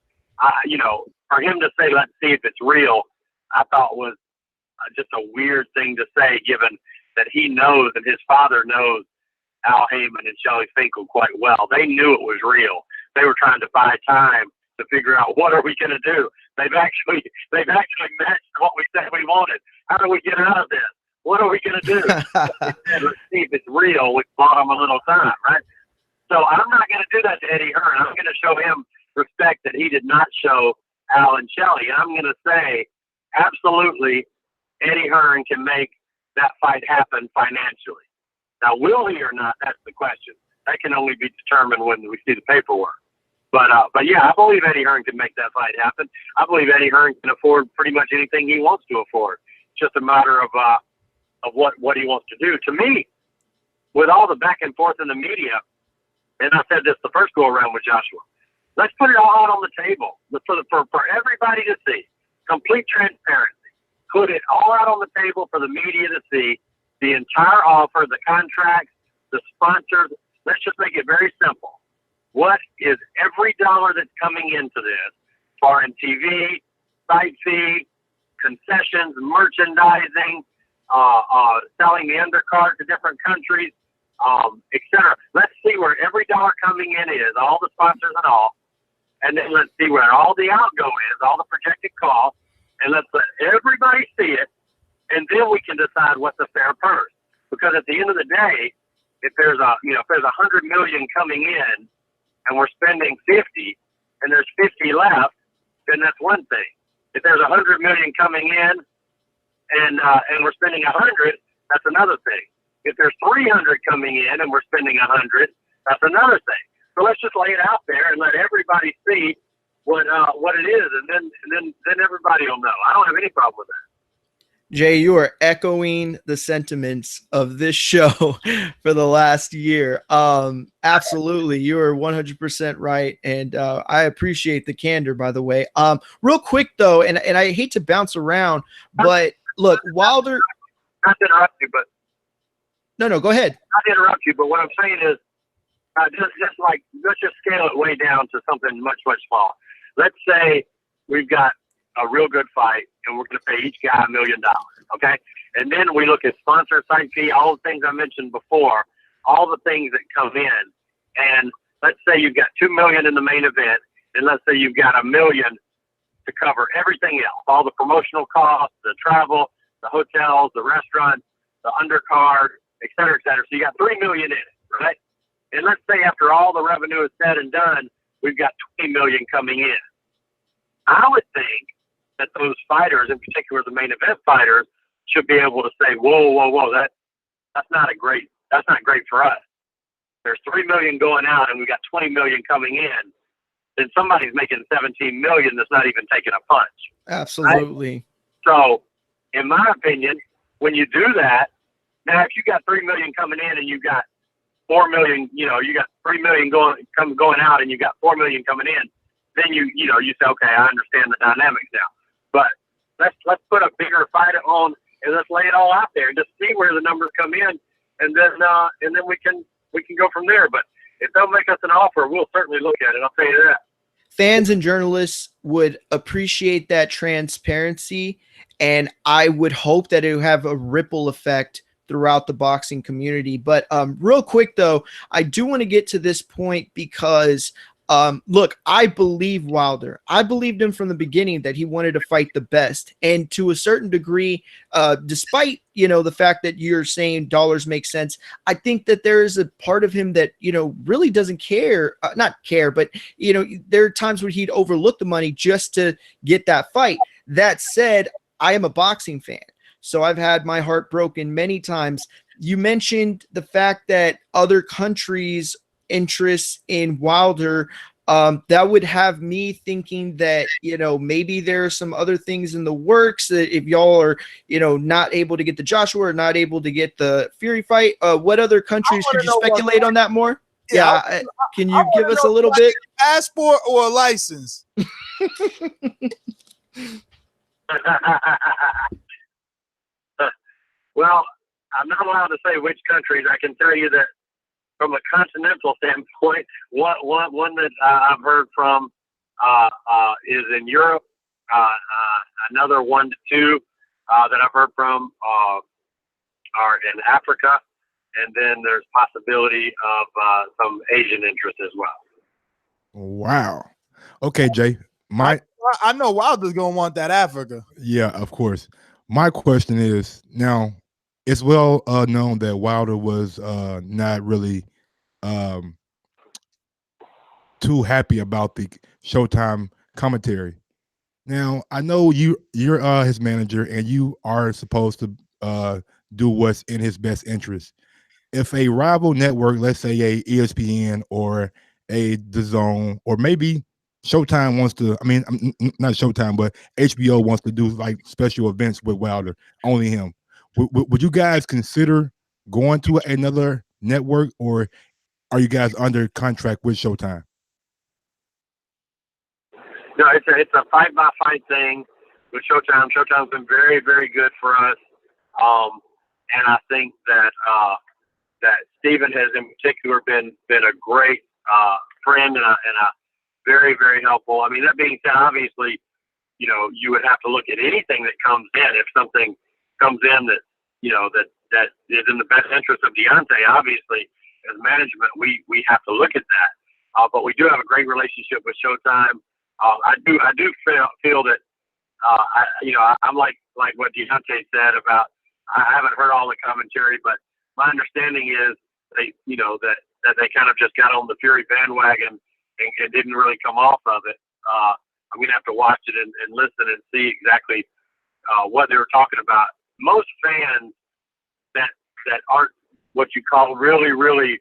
For him to say, "Let's see if it's real," I thought was just a weird thing to say, given that he knows and his father knows Al Heyman and Shelley Finkel quite well. They knew it was real. They were trying to buy time to figure out, what are we going to do? They've actually matched what we said we wanted. How do we get out of this? What are we going to do? They said, "Let's see if it's real." We bought them a little time, right? So I'm not going to do that to Eddie Hearn. I'm going to show him respect that he did not show Al and Shelley. I'm going to say, absolutely, Eddie Hearn can make that fight happen financially. Now, will he or not? That's the question. That can only be determined when we see the paperwork. But yeah, I believe Eddie Hearn can make that fight happen. I believe Eddie Hearn can afford pretty much anything he wants to afford. It's just a matter of what he wants to do. To me, with all the back and forth in the media, and I said this the first go around with Joshua, let's put it all out on the table for everybody to see. Complete transparency. Put it all out on the table for the media to see. The entire offer, the contracts, the sponsors. Let's just make it very simple. What is every dollar that's coming into this? Foreign TV, site fee, concessions, merchandising, selling the undercard to different countries, etc. Let's see where every dollar coming in is, all the sponsors and all. And then let's see where all the outgo is, all the projected costs. And let's let everybody see it. And then we can decide what's a fair purse. Because at the end of the day, if there's $100 million coming in and we're spending 50 and there's 50 left, then that's one thing. If there's $100 million coming in and we're spending 100, that's another thing. If there's 300 coming in and we're spending 100, that's another thing. So let's just lay it out there and let everybody see what it is, and then everybody will know. I don't have any problem with that. Jay, you are echoing the sentiments of this show for the last year. Absolutely. You are 100% right. And I appreciate the candor, by the way. Real quick, though, and I hate to bounce around, but look, Wilder. Not to interrupt you, but. No, go ahead. Not to interrupt you, but what I'm saying is, let's just scale it way down to something much, much smaller. Let's say we've got a real good fight, and we're going to pay each guy $1 million, okay? And then we look at sponsor, site fee, all the things I mentioned before, all the things that come in. And let's say you've got $2 million in the main event, and let's say you've got $1 million to cover everything else, all the promotional costs, the travel, the hotels, the restaurants, the undercard, et cetera, et cetera. So you got $3 million in it, right? And let's say after all the revenue is said and done, we've got $20 million coming in. I would think that those fighters, in particular the main event fighters, should be able to say, whoa, that's not great for us. There's $3 million going out and we got $20 million coming in. Then somebody's making $17 million that's not even taking a punch. Absolutely. Right? So, in my opinion, when you do that, Now, if you got 3 million coming in and you got 4 million, you got 3 million going out, and you got 4 million coming in, then you say, okay, I understand the dynamics now. But let's put a bigger fight on, and let's lay it all out there and just see where the numbers come in, and then we can go from there. But if they'll make us an offer, we'll certainly look at it. I'll tell you that. Fans and journalists would appreciate that transparency, and I would hope that it would have a ripple effect throughout the boxing community. But real quick, though, I do want to get to this point because look, I believe Wilder. I believed him from the beginning that he wanted to fight the best. And to a certain degree, despite, the fact that you're saying dollars make sense, I think that there is a part of him that, really doesn't care, not care, but, there are times where he'd overlook the money just to get that fight. That said, I am a boxing fan, so I've had my heart broken many times. You mentioned the fact that other countries' interests in Wilder, that would have me thinking that, maybe there are some other things in the works that if y'all are, not able to get the Joshua or not able to get the Fury fight, what other countries could you speculate on that more? Yeah. Can you give us a little bit? Passport or a license? Well, I'm not allowed to say which countries. I can tell you that from a continental standpoint, one that I've heard from is in Europe. Another 1 to 2 that I've heard from are in Africa, and then there's possibility of some Asian interest as well. Wow. Okay, Jay. I know Wilder's gonna want that Africa. Yeah, of course. My question is, now it's well known that Wilder was not really too happy about the Showtime commentary. Now, I know you're his manager, and you are supposed to do what's in his best interest. If a rival network, let's say a ESPN or a DAZN, or maybe Showtime wants to, not Showtime, but HBO wants to do like special events with Wilder, only him. Would you guys consider going to another network, or are you guys under contract with Showtime? No, it's a fight by fight thing with Showtime. Showtime's been very, very good for us, and I think that Stephen has in particular been a great friend and a very, very helpful. I mean, that being said, obviously, you would have to look at anything that comes in. If something comes in that that is in the best interest of Deontay, obviously, as management, we have to look at that. But we do have a great relationship with Showtime. I do feel that I'm like what Deontay said about. I haven't heard all the commentary, but my understanding is they that they kind of just got on the Fury bandwagon and didn't really come off of it. I'm gonna have to watch it and listen and see exactly what they were talking about. Most fans that aren't what you call really, really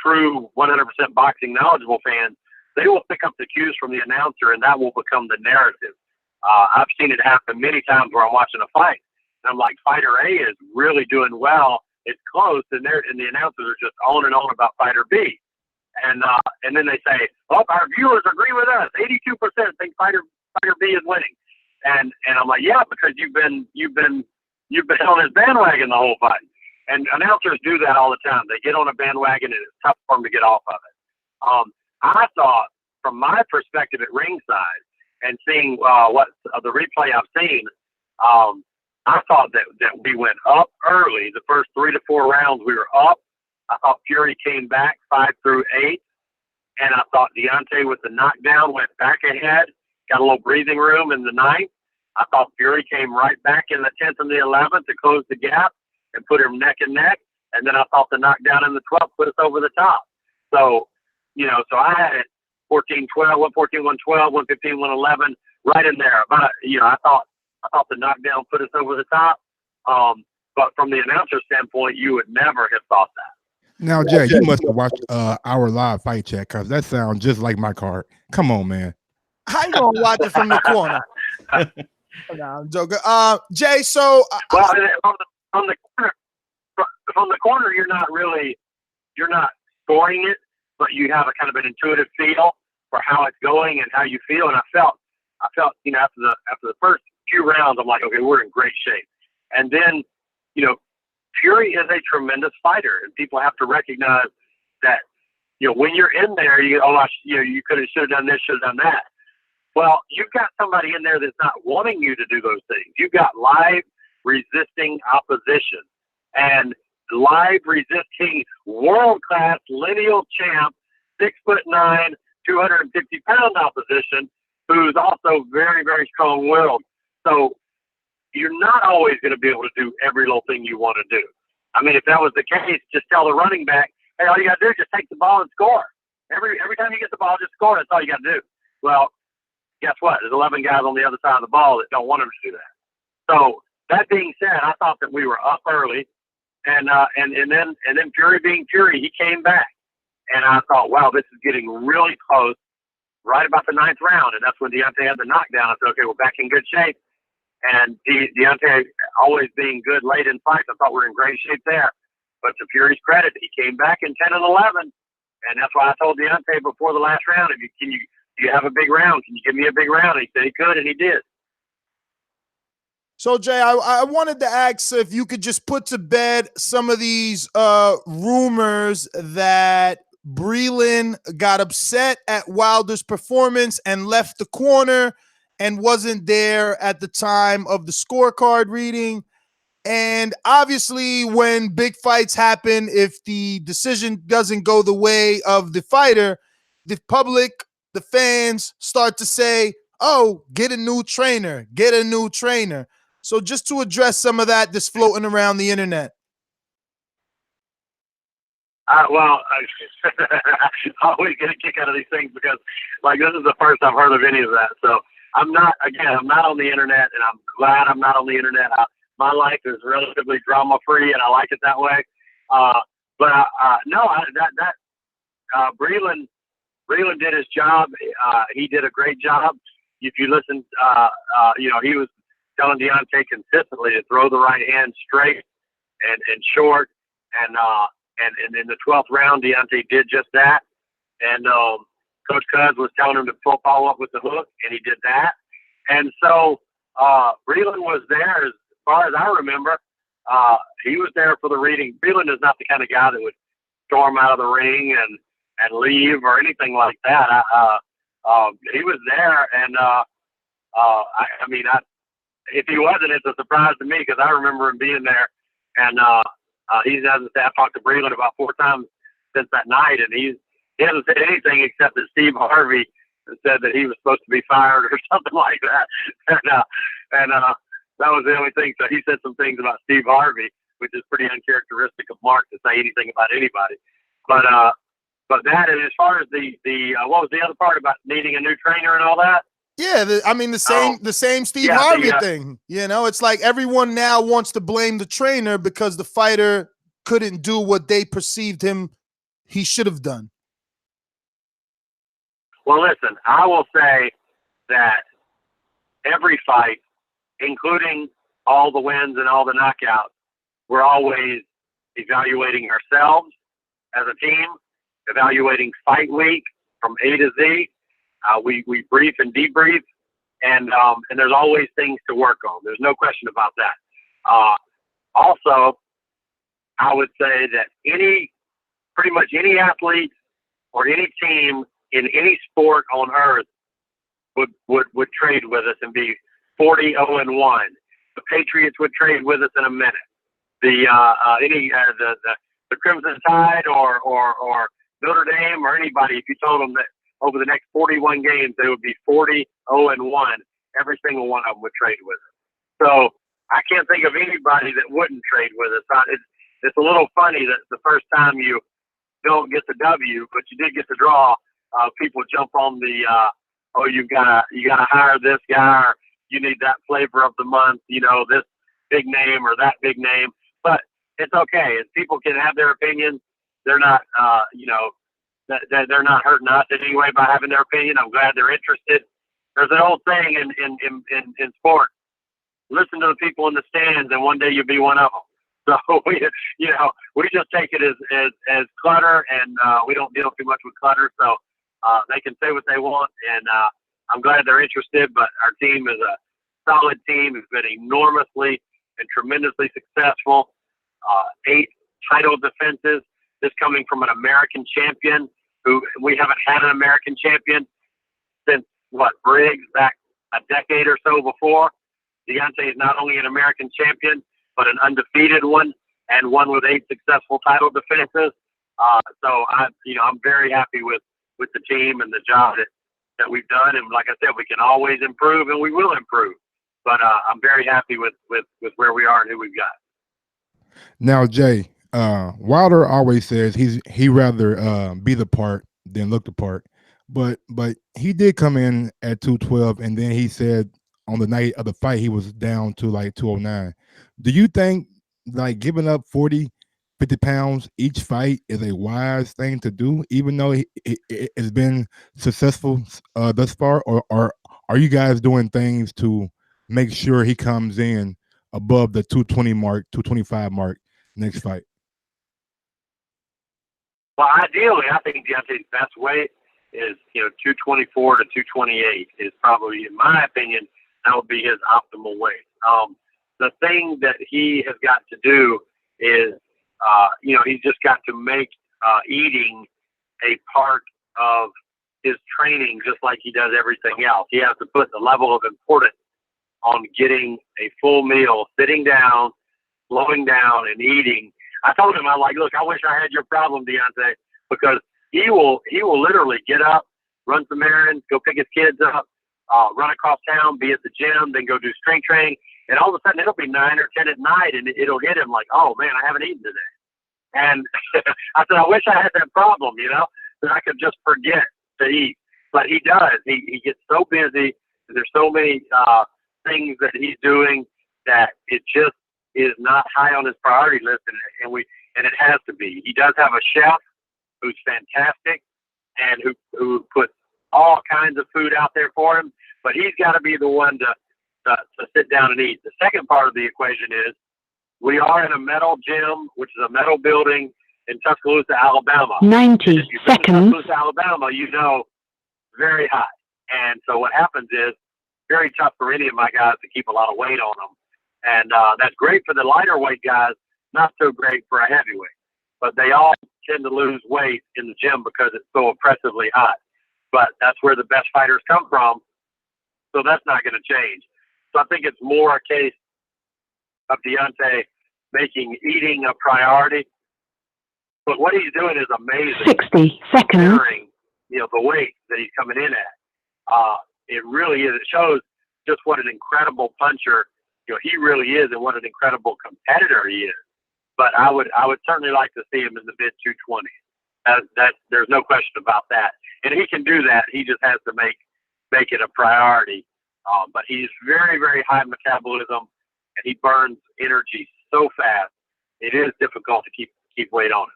true 100% boxing knowledgeable fans, they will pick up the cues from the announcer, and that will become the narrative. I've seen it happen many times where I'm watching a fight, and I'm like, fighter A is really doing well. It's close, and the announcers are just on and on about fighter B. And then they say, "Oh, our viewers agree with us. 82% think fighter B is winning." And I'm like, "Yeah, because you've been on his bandwagon the whole fight." And announcers do that all the time. They get on a bandwagon, and it's tough for them to get off of it. I thought, from my perspective at ringside and seeing what the replay I've seen, I thought that we went up early. The first 3 to 4 rounds, we were up. I thought Fury came back 5 through 8, and I thought Deontay with the knockdown went back ahead, got a little breathing room in the 9th. I thought Fury came right back in the 10th and the 11th to close the gap and put him neck and neck, and then I thought the knockdown in the 12th put us over the top. So, so I had it 14-12, 114, 112, 115, 111, right in there. But I thought the knockdown put us over the top. But from the announcer standpoint, you would never have thought that. Now, Jay, you must have watched our live fight chat, because that sounds just like my card. Come on, man. How you gonna watch it from the corner? No, I'm joking. Jay, so well, on the corner, from the corner, you're not scoring it, but you have a kind of an intuitive feel for how it's going and how you feel. And I felt, you know, after the first few rounds, I'm like, okay, we're in great shape. And then, you know, Fury is a tremendous fighter, and people have to recognize that, you know, when you're in there, you could have, should have done this, should have done that. Well, you've got somebody in there that's not wanting you to do those things. You've got live resisting opposition, and live resisting world-class lineal champ, 6'9", 250-pound opposition, who's also very, very strong-willed. So you're not always going to be able to do every little thing you want to do. I mean, if that was the case, just tell the running back, hey, all you got to do is just take the ball and score. Every time you get the ball, just score. That's all you got to do. Well, guess what? There's 11 guys on the other side of the ball that don't want him to do that. So that being said, I thought that we were up early, and then Fury being Fury, he came back, and I thought, wow, this is getting really close. Right about the 9th round, and that's when Deontay had the knockdown. I said, okay, we're back in good shape. And Deontay always being good late in fights, I thought we were in great shape there. But to Fury's credit, he came back in 10 and 11, and that's why I told Deontay before the last round, do you have a big round? Can you give me a big round? And he said he could, and he did. So, Jay, I wanted to ask if you could just put to bed some of these rumors that Breland got upset at Wilder's performance and left the corner and wasn't there at the time of the scorecard reading. And obviously, when big fights happen, if the decision doesn't go the way of the fighter, the public, the fans start to say, oh, get a new trainer, get a new trainer. So just to address some of that that's floating around the internet. Well, I always get a kick out of these things because, like, this is the first I've heard of any of that. So I'm not on the internet, and I'm glad I'm not on the internet. My life is relatively drama-free, and I like it that way. Breland did his job. He did a great job. If you listen, he was telling Deontay consistently to throw the right hand straight and short, and in the 12th round, Deontay did just that. And Coach Cuz was telling him to follow up with the hook, and he did that. And so Breland was there, as far as I remember. He was there for the reading. Breland is not the kind of guy that would storm out of the ring and leave or anything like that. He was there, and if he wasn't, it's a surprise to me because I remember him being there. And he hasn't said, I've talked to Breland about 4 times since that night, and he hasn't said anything except that Steve Harvey said that he was supposed to be fired or something like that. And that was the only thing. So he said some things about Steve Harvey, which is pretty uncharacteristic of Mark to say anything about anybody. But that, and as far as the what was the other part about needing a new trainer and all that? Yeah, the same Steve Harvey thing. You know, it's like everyone now wants to blame the trainer because the fighter couldn't do what they perceived he should have done. Well, listen, I will say that every fight, including all the wins and all the knockouts, we're always evaluating ourselves as a team, evaluating fight week from A to Z. We brief and debrief, and there's always things to work on. There's no question about that. Also, I would say that pretty much any athlete or any team in any sport on earth would trade with us and be 40-0-1. The Patriots would trade with us in a minute. The Crimson Tide or Notre Dame or anybody, if you told them that over the next 41 games they would be 40-0-1, every single one of them would trade with us. So I can't think of anybody that wouldn't trade with us. It's a little funny that the first time you don't get the W, but you did get the draw. People jump on the you gotta hire this guy, or you need that flavor of the month, this big name or that big name. But it's okay. If people can have their opinions, they're not they're not hurting us in any way by having their opinion. I'm glad they're interested. There's an old saying in sport: listen to the people in the stands, and one day you'll be one of them. So we just take it as clutter, and we don't deal too much with clutter. So they can say what they want, and I'm glad they're interested. But our team is a solid team. It's been enormously and tremendously successful. 8 title defenses. This coming from an American champion who we haven't had an American champion since Briggs back a decade or so before. Deontay is not only an American champion, but an undefeated one, and one with 8 successful title defenses. So I'm very happy with the team and the job that we've done. And like I said, we can always improve, and we will improve. But I'm very happy with where we are and who we've got. Now, Jay, Wilder always says he rather be the part than look the part, but he did come in at 212, and then he said on the night of the fight he was down to like 209. Do you think like giving up 40, 50 pounds each fight is a wise thing to do, even though it's been successful thus far, or are you guys doing things to make sure he comes in above the 220 mark, 225 mark next fight? Well, ideally, I think Deontay's best weight is 224 to 228 is probably, in my opinion, that would be his optimal weight. The thing that he has got to do is, he's just got to make eating a part of his training, just like he does everything else. He has to put the level of importance on getting a full meal, sitting down, slowing down, and eating. I told him, look, I wish I had your problem, Deontay, because he will literally get up, run some errands, go pick his kids up, run across town, be at the gym, then go do strength training, and all of a sudden it'll be 9 or 10 at night, and it'll hit him like, oh man, I haven't eaten today. And I said, I wish I had that problem, that I could just forget to eat. But he does. He gets so busy. There's so many things that he's doing that it just is not high on his priority list, and it has to be. He does have a chef who's fantastic and who puts all kinds of food out there for him, but he's got to be the one to sit down and eat. The second part of the equation is we are in a metal gym, which is a metal building in Tuscaloosa, Alabama. 90 seconds. Tuscaloosa, Alabama, very hot. And so what happens is very tough for any of my guys to keep a lot of weight on them. And that's great for the lighter weight guys, not so great for a heavyweight. But they all tend to lose weight in the gym because it's so oppressively hot. But that's where the best fighters come from. So that's not going to change. So I think it's more a case of Deontay making eating a priority. But what he's doing is amazing. 60 seconds. Considering, the weight that he's coming in at. It really is. It shows just what an incredible puncher he really is, and what an incredible competitor he is. But I would certainly like to see him in the mid 220s. There's no question about that. And he can do that. He just has to make it a priority. But he's very, very high metabolism, and he burns energy so fast. It is difficult to keep weight on him.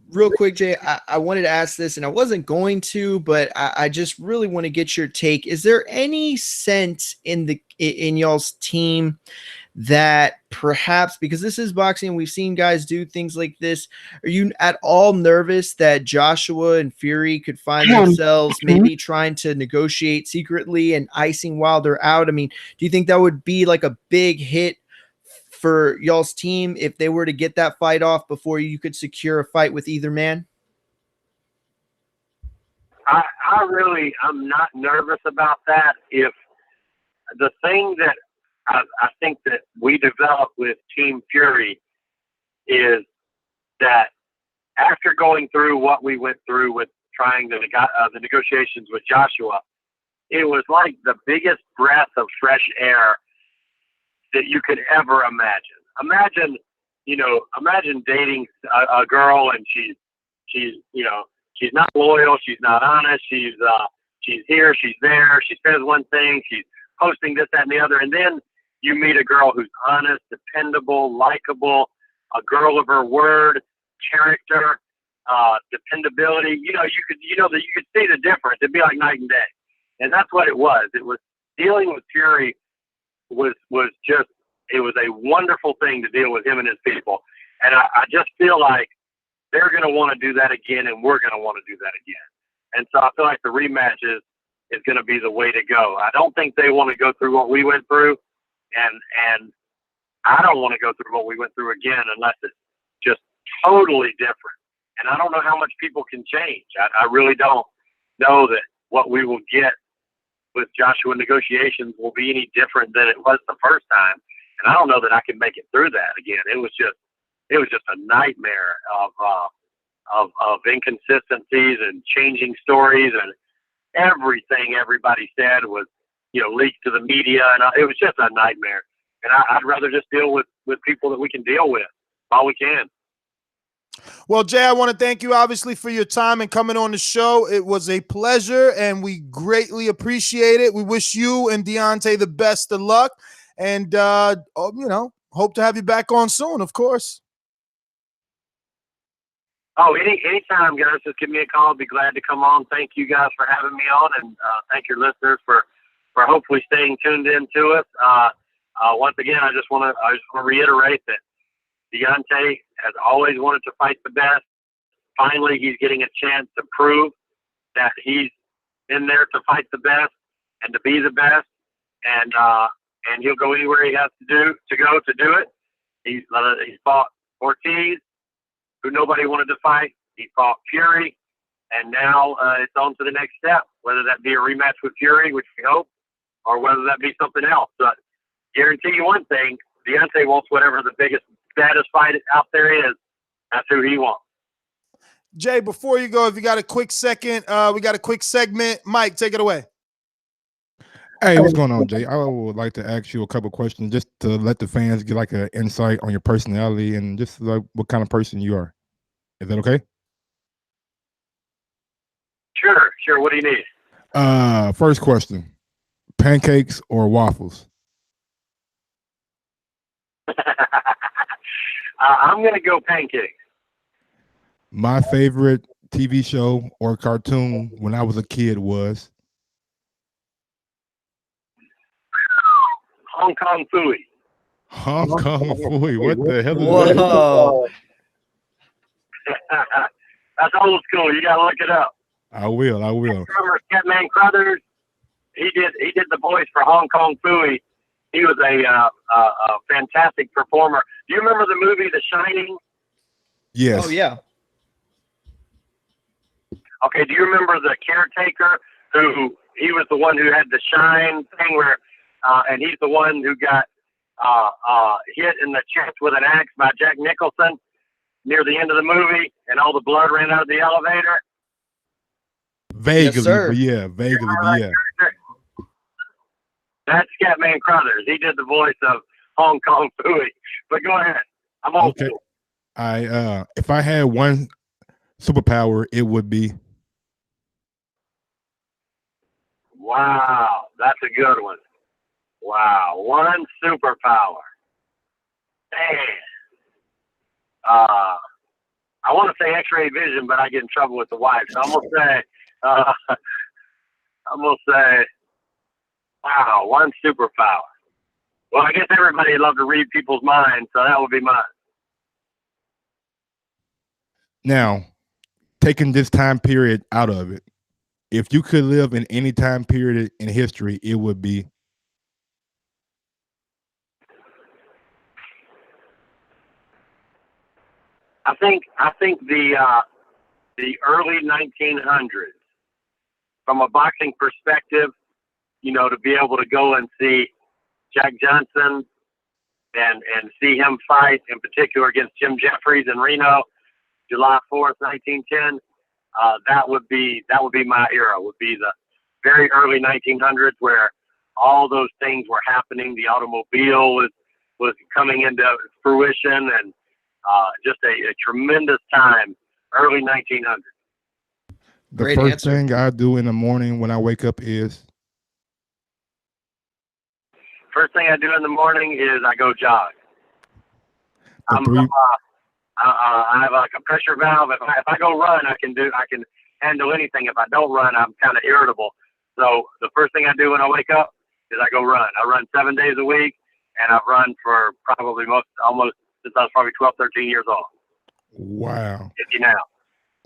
Real quick, Jay, I wanted to ask this, and I wasn't going to, but I just really want to get your take. Is there any sense in y'all's team that perhaps, because this is boxing, we've seen guys do things like this, are you at all nervous that Joshua and Fury could find themselves maybe trying to negotiate secretly and icing Wilder out? I mean, do you think that would be like a big hit for y'all's team if they were to get that fight off before you could secure a fight with either man? I'm not nervous about that. If the thing that I think that we developed with Team Fury is that after going through what we went through with trying the negotiations with Joshua, it was like the biggest breath of fresh air that you could ever imagine. Imagine dating a girl, and she's not loyal, she's not honest, she's here, she's there, she says one thing, she's posting this, that, and the other, and then you meet a girl who's honest, dependable, likable, a girl of her word, character, dependability. You could see the difference. It'd be like night and day, and that's what it was. It was dealing with Fury was just, it was a wonderful thing to deal with him and his people. And I just feel like they're going to want to do that again, and we're going to want to do that again. And so I feel like the rematch is going to be the way to go. I don't think they want to go through what we went through, and I don't want to go through what we went through again unless it's just totally different. And I don't know how much people can change. I really don't know that what we will get with Joshua negotiations will be any different than it was the first time. And I don't know that I can make it through that again. It was just a nightmare of inconsistencies and changing stories, and everything everybody said was, leaked to the media, and it was just a nightmare. And I'd rather just deal with people that we can deal with while we can. Well, Jay, I want to thank you obviously for your time and coming on the show. It was a pleasure, and we greatly appreciate it. We wish you and Deontay the best of luck, and hope to have you back on soon, of course. Oh, anytime, guys. Just give me a call. I'd be glad to come on. Thank you guys for having me on, and thank your listeners for hopefully staying tuned in to us. Once again, I just want to reiterate that Deontay has always wanted to fight the best. Finally, he's getting a chance to prove that he's in there to fight the best and to be the best, and he'll go anywhere he has to go to do it. He's fought Ortiz, who nobody wanted to fight. He fought Fury, and now it's on to the next step, whether that be a rematch with Fury, which we hope, or whether that be something else. But guarantee you one thing, Deontay wants whatever the biggest, baddest fight out there is. That's who he wants. Jay, before you go, if you got a quick second, we got a quick segment. Mike, take it away. Hey, what's going on, Jay? I would like to ask you a couple questions just to let the fans get like an insight on your personality and just like what kind of person you are. Is that okay? Sure. What do you need? First question: pancakes or waffles? I'm going to go pancakes. My favorite TV show or cartoon when I was a kid was Hong Kong Phooey. Hong Kong Phooey. What the hell is Whoa. that? That's old school. You got to look it up. I will. Remember Scatman Crothers? He did the voice for Hong Kong Phooey. He was a fantastic performer. Do you remember the movie The Shining? Yes. Oh, yeah. Okay, do you remember the caretaker who he was the one who had the shine thing where, and he's the one who got hit in the chest with an axe by Jack Nicholson near the end of the movie, and all the blood ran out of the elevator? Vaguely, Yes, sir. but yeah, vaguely, but yeah. That's Scatman Crothers. He did the voice of Hong Kong Phooey. But go ahead. I'm old Okay. school. If I had one superpower, it would be Wow, that's a good one. Wow, one superpower. Man. I want to say X-ray vision, but I get in trouble with the wife. So I'm gonna say, wow, one superpower. Well, I guess everybody would love to read people's minds, so that would be mine. now taking this time period out of it. If you could live in any time period in history, it would be I think the early 1900s, from a boxing perspective, to be able to go and see Jack Johnson and see him fight, in particular against Jim Jeffries in Reno, July 4th, 1910. That would be my era. Would be the very early 1900s where all those things were happening. The automobile was coming into fruition, and just a tremendous time. Early 1900s. the Great first answer. thing I do in the morning when I wake up is First thing I do in the morning is I go jog. the three. I have like a pressure valve. If I go run, I can handle anything. If I don't run, I'm kind of irritable. So the first thing I do when I wake up is I go run. I run 7 days a week, and I've run for probably almost since I was probably 12, 13 years old. Wow. 50 now.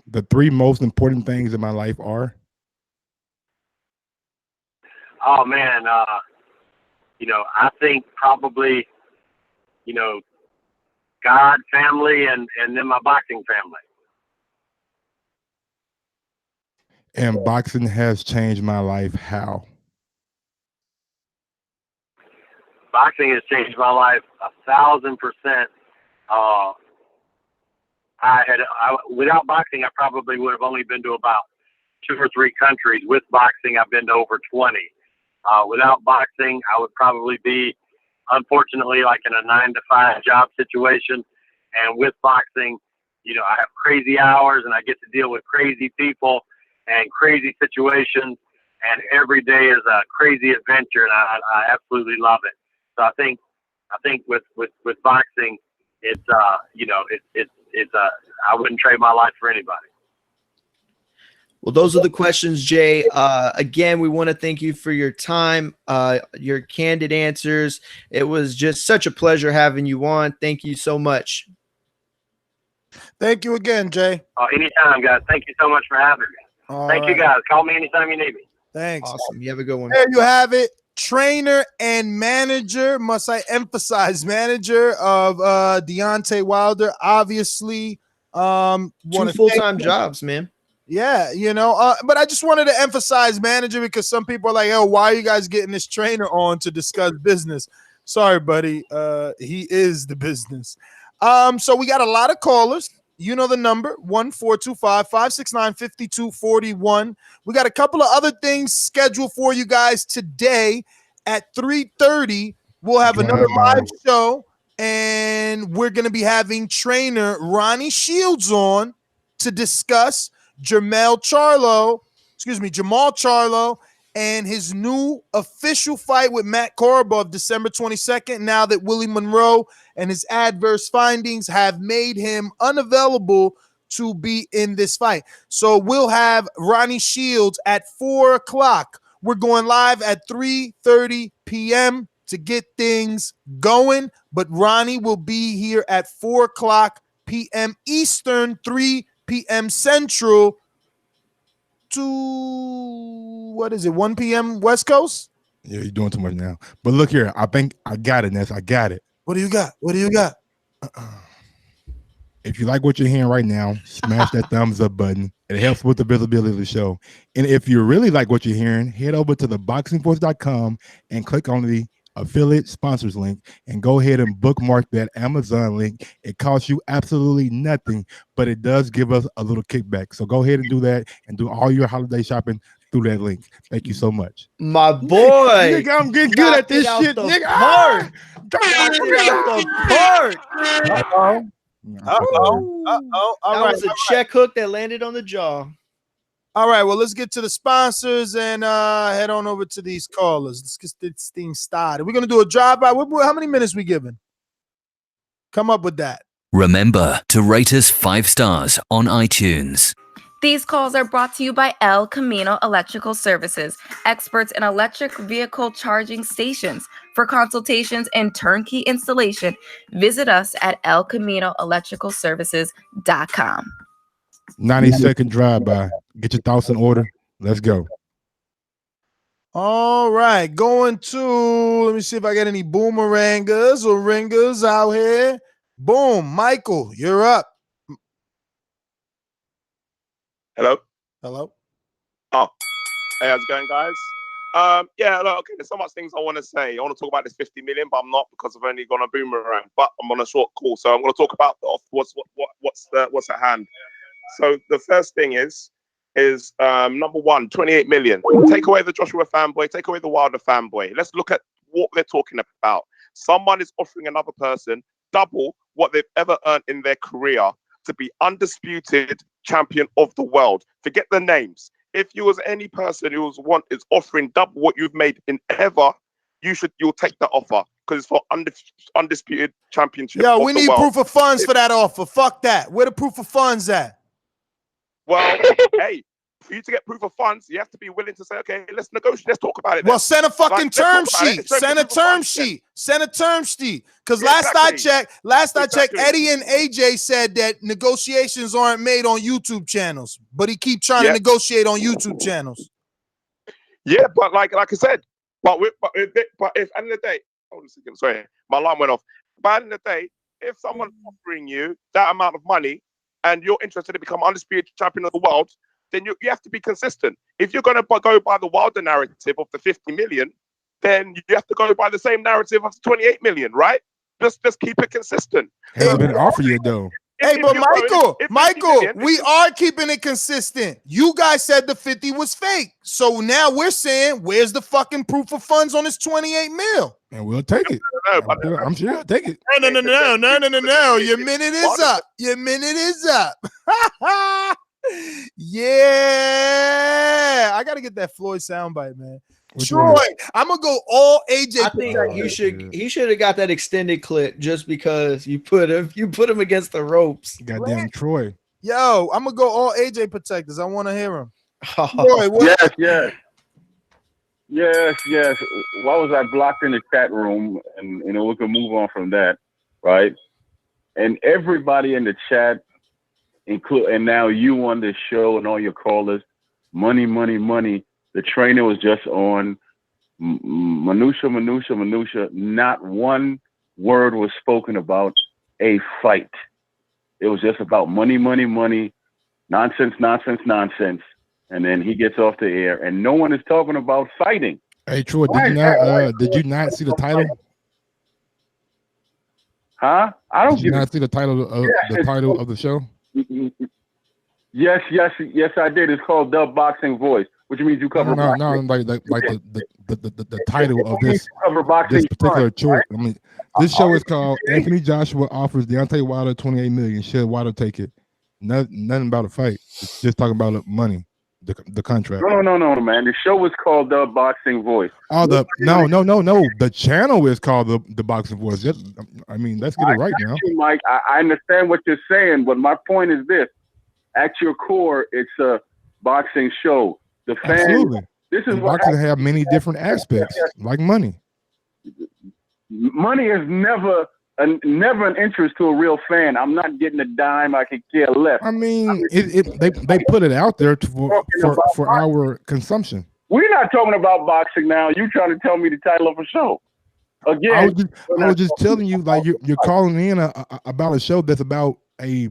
The 3 most important things in my life are? Oh man, I think probably, God, family, and then my boxing family. And boxing has changed my life. How? Boxing has changed my life 1,000%. Without boxing, I probably would have only been to about 2 or 3 countries. With boxing, I've been to over 20. Without boxing, I would probably be, unfortunately, like in a 9-to-5 job situation. And with boxing, I have crazy hours and I get to deal with crazy people and crazy situations. And every day is a crazy adventure, and I absolutely love it. So I think with boxing, it's I wouldn't trade my life for anybody. Well, those are the questions, Jay. Again, we want to thank you for your time, your candid answers. It was just such a pleasure having you on. Thank you so much. Thank you again, Jay. Anytime, guys. Thank you so much for having me. Thank you, guys. Call me anytime you need me. Thanks. Awesome. You have a good one. There you have it. Trainer and manager, must I emphasize, manager of Deontay Wilder. Obviously, 2 full-time jobs, man. Yeah, but I just wanted to emphasize manager because some people are like, "Oh, why are you guys getting this trainer on to discuss business?" Sorry, buddy. He is the business. So we got a lot of callers. You know the number, 1-425-569-5241. We got a couple of other things scheduled for you guys today at 3:30. We'll have another live show, and we're going to be having trainer Ronnie Shields on to discuss Jamal Charlo and his new official fight with Matt Korobov December 22nd, now that Willie Monroe and his adverse findings have made him unavailable to be in this fight. So we'll have Ronnie Shields at 4 o'clock. We're going live at 3:30 p.m. to get things going, but Ronnie will be here at 4 o'clock p.m. Eastern, 3 p.m. Central, to 1 p.m. West Coast? Yeah, you're doing too much now. But look here, I think I got it, Ness. I got it. What do you got? If you like what you're hearing right now, smash that thumbs up button. It helps with the visibility of the show. And if you really like what you're hearing, head over to ThaBoxingVoice.com and click on the affiliate sponsors link and go ahead and bookmark that Amazon link. It costs you absolutely nothing, but it does give us a little kickback. So go ahead and do that and do all your holiday shopping through that link. Thank you so much. My boy. Nigga, I'm getting good at this shit, nigga. Park. That was a check hook that landed on the jaw. All right, well, let's get to the sponsors and head on over to these callers. Let's get this thing started. We're going to do a drive-by. How many minutes we giving? Come up with that. Remember to rate us 5 stars on iTunes. These calls are brought to you by El Camino Electrical Services, experts in electric vehicle charging stations. For consultations and turnkey installation, visit us at elcaminoelectricalservices.com. 90-second drive-by. Get your thoughts in order. Let's go. All right, going to, let me see if I got any boomerangers or ringers out here. Boom, Michael, you're up. Hello. Oh, hey, how's it going, guys? Yeah, look, okay, there's so much things I want to say. I want to talk about this 50 million, but I'm not because I've only gone a boomerang. But I'm on a short call, so I'm going to talk about what's at hand. So the first thing is number one, 28 million. Take away the Joshua fanboy, take away the Wilder fanboy. Let's look at what they're talking about. Someone is offering another person double what they've ever earned in their career to be undisputed champion of the world. Forget the names. If you was any person who is offering double what you've made in ever, you'll take that offer because it's for undisputed championship. Yo, we need proof of funds for that offer. Fuck that. Where the proof of funds at? Well, hey, for you to get proof of funds, you have to be willing to say, okay, let's negotiate, let's talk about it. Well, send a fucking term sheet. Send a term sheet. Send a term sheet. Because last I checked, Eddie and AJ said that negotiations aren't made on YouTube channels, but he keep trying to negotiate on YouTube channels. Yeah, but like I said, but if at the end of the day, hold on a second, sorry, my alarm went off. But at the end of the day, if someone's offering you that amount of money and you're interested to become undisputed champion of the world, then you have to be consistent. If you're going to go by the Wilder narrative of the 50 million, then you have to go by the same narrative of the 28 million, right? Just keep it consistent. Hasn't been offered yet, though. Hey, but Michael, we are keeping it consistent. You guys said the 50 was fake. So now we're saying, where's the fucking proof of funds on this 28 mil? And we'll take it. I'm sure I'll take it. No. Your minute is up. Your minute is up. Yeah. I got to get that Floyd soundbite, man. Troy, I'm gonna go all AJ. I think he should have got that extended clip just because you put him against the ropes. Goddamn Troy. Yo, I'm gonna go all AJ protectors. I want to hear him. Troy, yes. Why was I blocked in the chat room? And we can move on from that, right? And everybody in the chat, and now you on this show and all your callers, money. The trainer was just on minutia. Not one word was spoken about a fight. It was just about money, nonsense. And then he gets off the air, and no one is talking about fighting. Hey, Troy, did you not see the title? Huh? Did you not see the title of the show? Yes, I did. It's called ThaBoxingVoice, which means you cover. No, like the title of this particular show. Right? I mean, this show is called Anthony Joshua offers Deontay Wilder 28 million. Should Wilder take it? Nothing about a fight. It's just talking about money, the contract. No, man. The show is called ThaBoxingVoice. Oh, no. The channel is called the Boxing Voice. Let's get it right now. Mike, I understand what you're saying, but my point is this: at your core, it's a boxing show. The fans. Absolutely. This is what boxing have many different aspects, like money. Money is never an interest to a real fan. I'm not getting a dime. I could care less. I mean, they put it out there for our consumption. We're not talking about boxing now. You trying to tell me the title of a show? Again, I was just telling you, like you're calling in about a show that's about a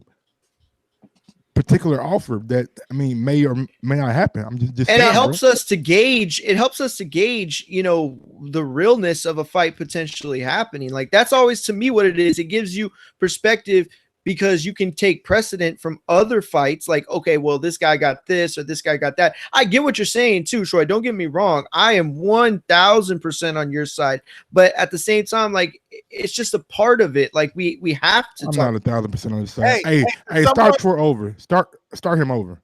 particular offer that may or may not happen. I'm just and saying, it helps us to gauge. It helps us to gauge, the realness of a fight potentially happening. Like that's always to me what it is. It gives you perspective because you can take precedent from other fights. Like, okay, well, this guy got this or this guy got that. I get what you're saying too, Troy. Don't get me wrong. I am 1000% on your side, but at the same time, like it's just a part of it. Like we have to. I'm talk. not 1000% on his side. Hey, start Troy over. Start him over.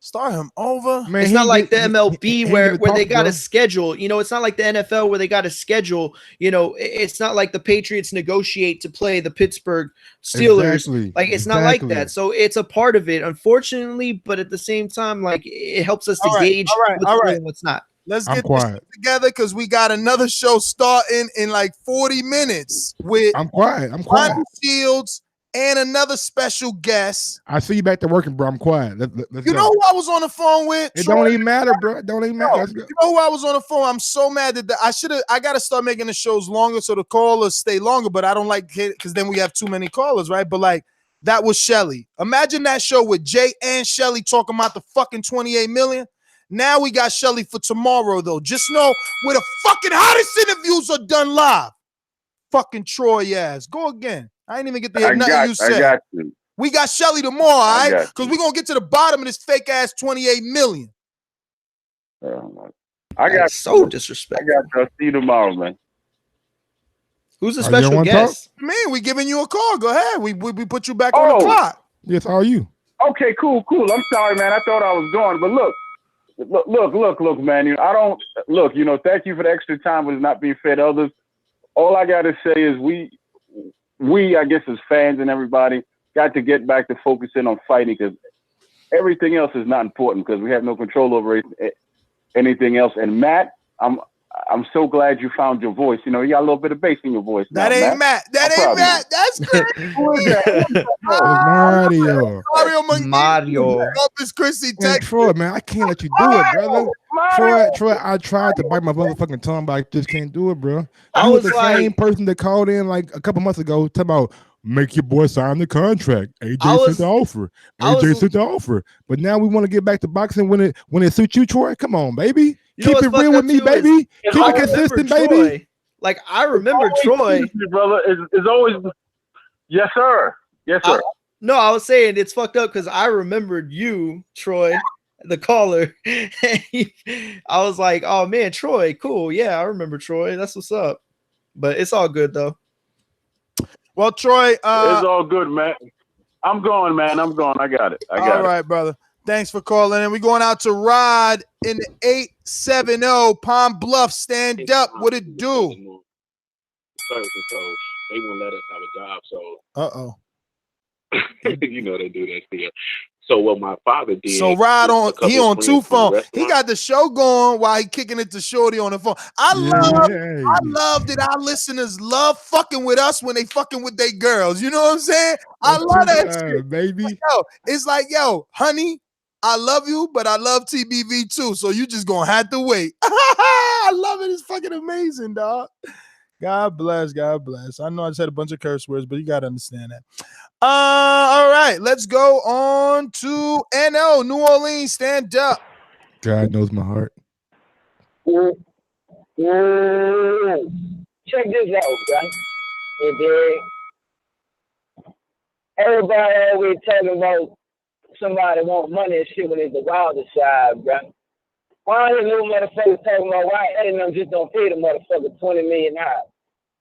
Start him over. Man, it's not like the MLB where they got a schedule. It's not like the NFL where they got a schedule. It's not like the Patriots negotiate to play the Pittsburgh Steelers. Exactly. Like it's not like that. So it's a part of it, unfortunately. But at the same time, like it helps us to gauge what's real and what's not. Let's get this together because we got another show starting in like 40 minutes with I'm quiet. Shields and another special guest. I see you back to working, bro. I'm quiet. Let's you know who I was on the phone with? It don't even matter, bro. It don't even matter. You know who I was on the phone? I'm so mad that I got to start making the shows longer so the callers stay longer, but I don't like it because then we have too many callers, right? But like that was Shelly. Imagine that show with Jay and Shelly talking about the fucking 28 million. Now we got Shelly for tomorrow, though. Just know where the fucking hottest interviews are done live. Fucking Troy ass. Go again. I ain't even get to hear nothing you said. I got you. We got Shelly tomorrow, all right? Because we're going to get to the bottom of this fake ass 28 million. I got so disrespectful. I got you. I'll see you tomorrow, man. Who's the special guest? Man, we giving you a call. Go ahead. We put you back on the clock. Yes, how are you? Okay, cool. I'm sorry, man. I thought I was gone, but look, man. I don't look. Thank you for the extra time with not being fed others. All I gotta say is we, I guess, as fans and everybody, got to get back to focusing on fighting because everything else is not important because we have no control over anything else. And Matt, I'm so glad you found your voice. You know, you got a little bit of bass in your voice. That ain't Matt. That ain't Matt. That's crazy. Who is that? Mario. Mario. Corpus Christi, And Texas. Troy, man, I can't let you do it, brother. Troy, I tried to bite my motherfucking tongue, but I just can't do it, bro. I You was was the like- same person that called in like a couple months ago talking about make your boy sign the contract. I AJ was- sent the offer. I was- AJ sent the offer. But now we want to get back to boxing when it suits you, Troy. Come on, baby. You know Keep what's it real fucked with up me, too is- baby. is Keep I it remember consistent, Troy. baby. Like I remember Troy. brother. It's always yes, sir. Yes, sir. No, I was saying it's fucked up because I remembered you, Troy, the caller. I was like, oh man, Troy, cool. Yeah, I remember Troy. That's what's up. But it's all good though. Well, Troy, it's all good, man. I'm going, man. I'm going. I got it. I got all right, brother. Thanks for calling in. We're going out to Rod in the 870 Palm Bluff. Stand up. What it do? So they won't let us have a job. So Uh-oh. you know they do that here. So what my father did. So Rod he on two phones. He Restaurant. got the show going while he kicking it to Shorty on the phone. I love that our listeners love fucking with us when they fucking with their girls. You know what I'm saying? I love that shit, baby. Yo, it's like, yo, honey, I love you, but I love TBV too. So you just gonna have to wait. I love it. It's fucking amazing, dog. God bless. God bless. I know I said a bunch of curse words, but you gotta understand that. All right, let's go on to NO, New Orleans. Stand up. God knows my heart. Check this out, right? Everybody always talking about somebody want money and shit when it's the Wilder side, bro. Why are little motherfuckers talking about why them just don't pay the motherfucker $20 million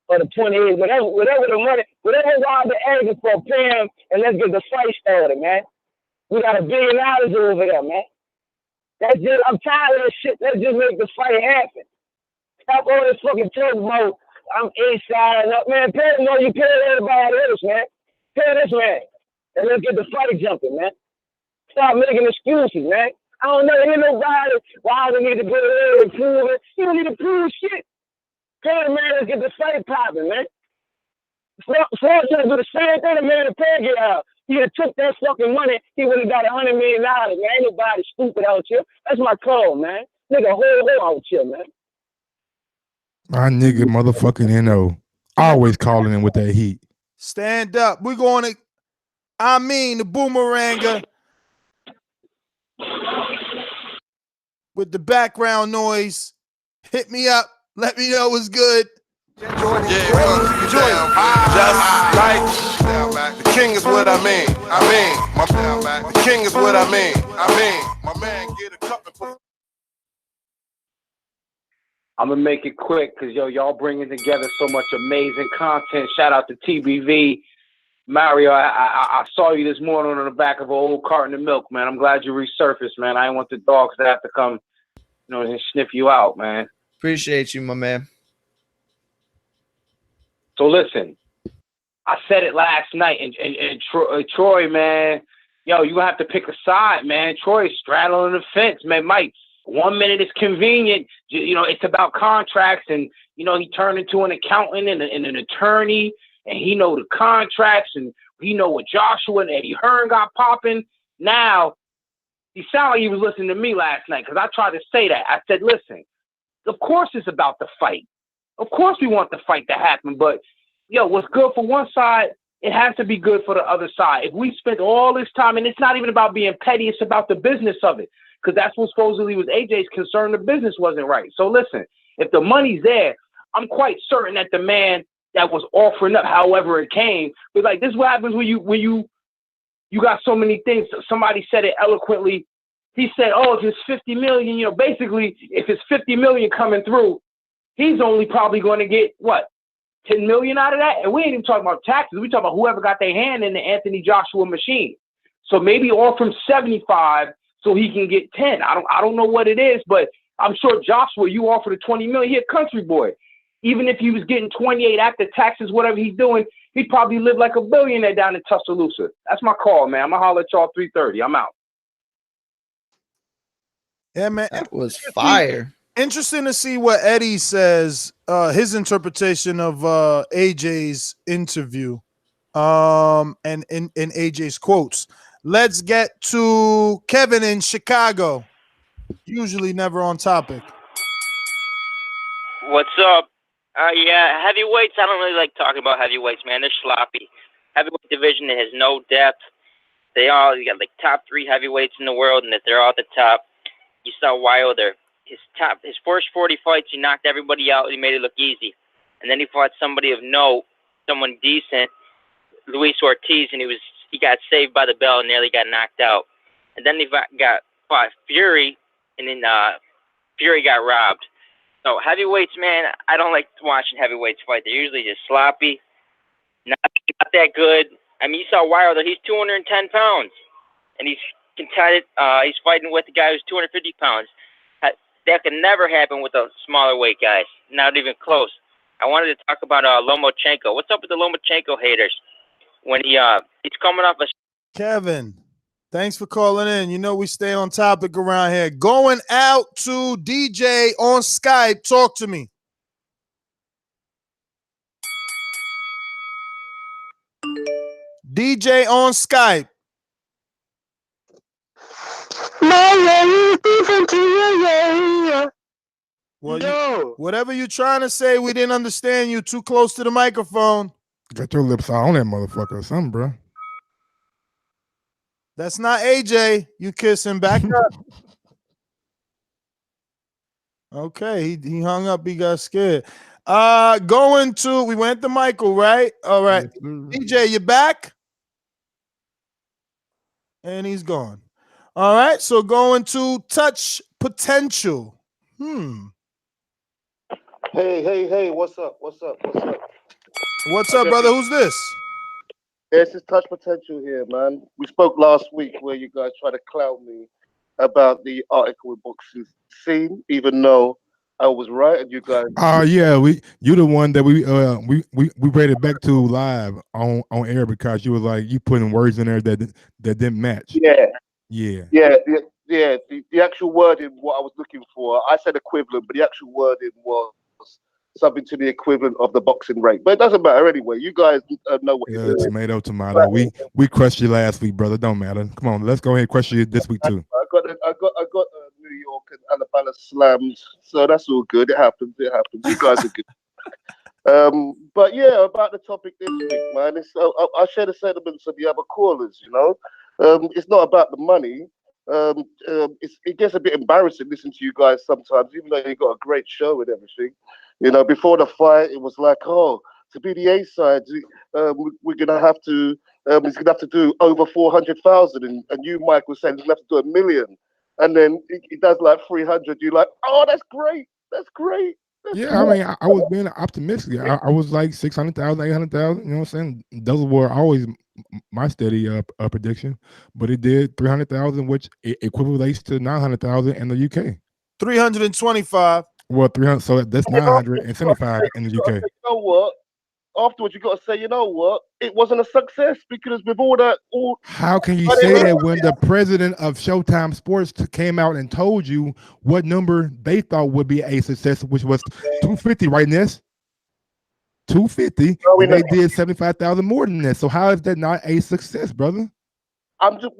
or the 28, whatever the money, whatever Wilder asking for, pay him and let's get the fight started, man. We got $1 billion over there, man. I'm tired of this shit. Let's just make the fight happen. Stop all this fucking talk about I'm inside and up, man. Pay him, you pay everybody else, man. Pay this man. And let's get the fight jumping, man. Stop making excuses, man. I don't know. Ain't nobody. Wilder need to get in and prove it. You don't need to prove shit. Pay the man, let's get the fight popping, man. Ford trying to do the same thing the man to pay get out. He would have took that fucking money, he would have got $100 million, man. Ain't nobody stupid out here. That's my call, man. Nigga, whole out here, man. My nigga motherfucking NO. Always calling in with that heat. Stand up. We're going to, the boomeranger with the background noise. Hit me up. Let me know what's good. Just like the king is what I mean. The king is what I mean. My man get a cup and put. I'm gonna make it quick because y'all bringing together so much amazing content. Shout out to TBV, Mario. I saw you this morning on the back of an old carton of milk, man. I'm glad you resurfaced, man. I didn't want the dogs to have to come, and sniff you out, man. Appreciate you, my man. So listen, I said it last night, and Troy, man, you gonna have to pick a side, man. Troy's straddling the fence, man. Mike, 1 minute it's convenient, it's about contracts, and he turned into an accountant and an attorney, and he know the contracts, and he know what Joshua and Eddie Hearn got popping. Now he sounded like he was listening to me last night because I tried to say that. I said, listen, of course it's about the fight. Of course we want the fight to happen, but what's good for one side, it has to be good for the other side. If we spent all this time, and it's not even about being petty, it's about the business of it, because that's what supposedly was AJ's concern. The business wasn't right. So listen, if the money's there, I'm quite certain that the man that was offering up, however it came, was like, this is what happens when you got so many things. Somebody said it eloquently. He said, oh, if it's 50 million, basically, if it's 50 million coming through, he's only probably going to get, 10 million out of that? And we ain't even talking about taxes. We talking about whoever got their hand in the Anthony Joshua machine. So maybe offer him 75 so he can get 10. I don't know what it is, but I'm sure Joshua, you offered a 20 million. He a country boy. Even if he was getting 28 after taxes, whatever he's doing, he'd probably live like a billionaire down in Tuscaloosa. That's my call, man. I'm going to holler at y'all 3:30. I'm out. Yeah, man. That was fire. Interesting to see what Eddie says, his interpretation of AJ's interview, and in AJ's quotes. Let's get to Kevin in Chicago. Usually never on topic. What's up? Yeah, heavyweights. I don't really like talking about heavyweights, man. They're sloppy. Heavyweight division has no depth. You got like top 3 heavyweights in the world, and that they're all at the top. You saw Wilder. His first 40 fights, he knocked everybody out. He made it look easy, and then he fought somebody of note, someone decent, Luis Ortiz, and he got saved by the bell and nearly got knocked out. And then he fought Fury, and then Fury got robbed. So heavyweights, man, I don't like watching heavyweights fight. They're usually just sloppy, not that good. I mean, you saw Wilder. He's 210 pounds, and he's contended. He's fighting with a guy who's 250 pounds. That could never happen with the smaller weight guys. Not even close. I wanted to talk about Lomachenko. What's up with the Lomachenko haters? When he's coming off a Kevin, thanks for calling in. You know we stay on topic around here. Going out to DJ on Skype. Talk to me. DJ on Skype. Well, whatever you're trying to say, we didn't understand you. Too close to the microphone. Got your lips on that motherfucker or something, bro. That's not AJ. You kiss him back up. Okay, he hung up. He got scared. We went to Michael, right? All right. DJ, you back? And he's gone. All right, so going to Touch Potential. Hey, what's up? What's up, brother? Who's this? This is Touch Potential here, man. We spoke last week where you guys tried to clown me about the article with boxing scene, even though I was right and you guys. Yeah, you the one that we read it back to live on air because you was like you putting words in there that didn't match. Yeah. The actual wording, what I was looking for, I said equivalent, but the actual wording was something to the equivalent of the boxing rate. But it doesn't matter anyway. You guys know what you're doing. Tomato. We crushed you last week, brother. Don't matter. Come on, let's go ahead and crush you this week too. I got New York and Alabama slams, so that's all good. It happens. You guys are good. But yeah, about the topic this week, man. I share the sentiments of the other callers. You know, it's not about the money. It gets a bit embarrassing listening to you guys sometimes, even though you got a great show and everything. You know, before the fight, it was like, to be the A side, we're gonna have to. He's gonna have to do over 400,000, and you, Mike, was saying he's gonna have to do 1 million, and then he does like 300. You're like, that's great. That's great. I mean, I was being optimistic. I was like 600,000, 800,000. You know what I'm saying? Those were always my steady prediction, but it did 300,000, which equivalates to 900,000 in the UK. 325. Well, 300. So that's 975 in the UK. You know what? Afterwards, you got to say, you know what? It wasn't a success because with all that. How can you say that when the president of Showtime Sports came out and told you what number they thought would be a success, which was 250, right, Ness? 250. And they did 75,000 more than that. So how is that not a success, brother? I'm just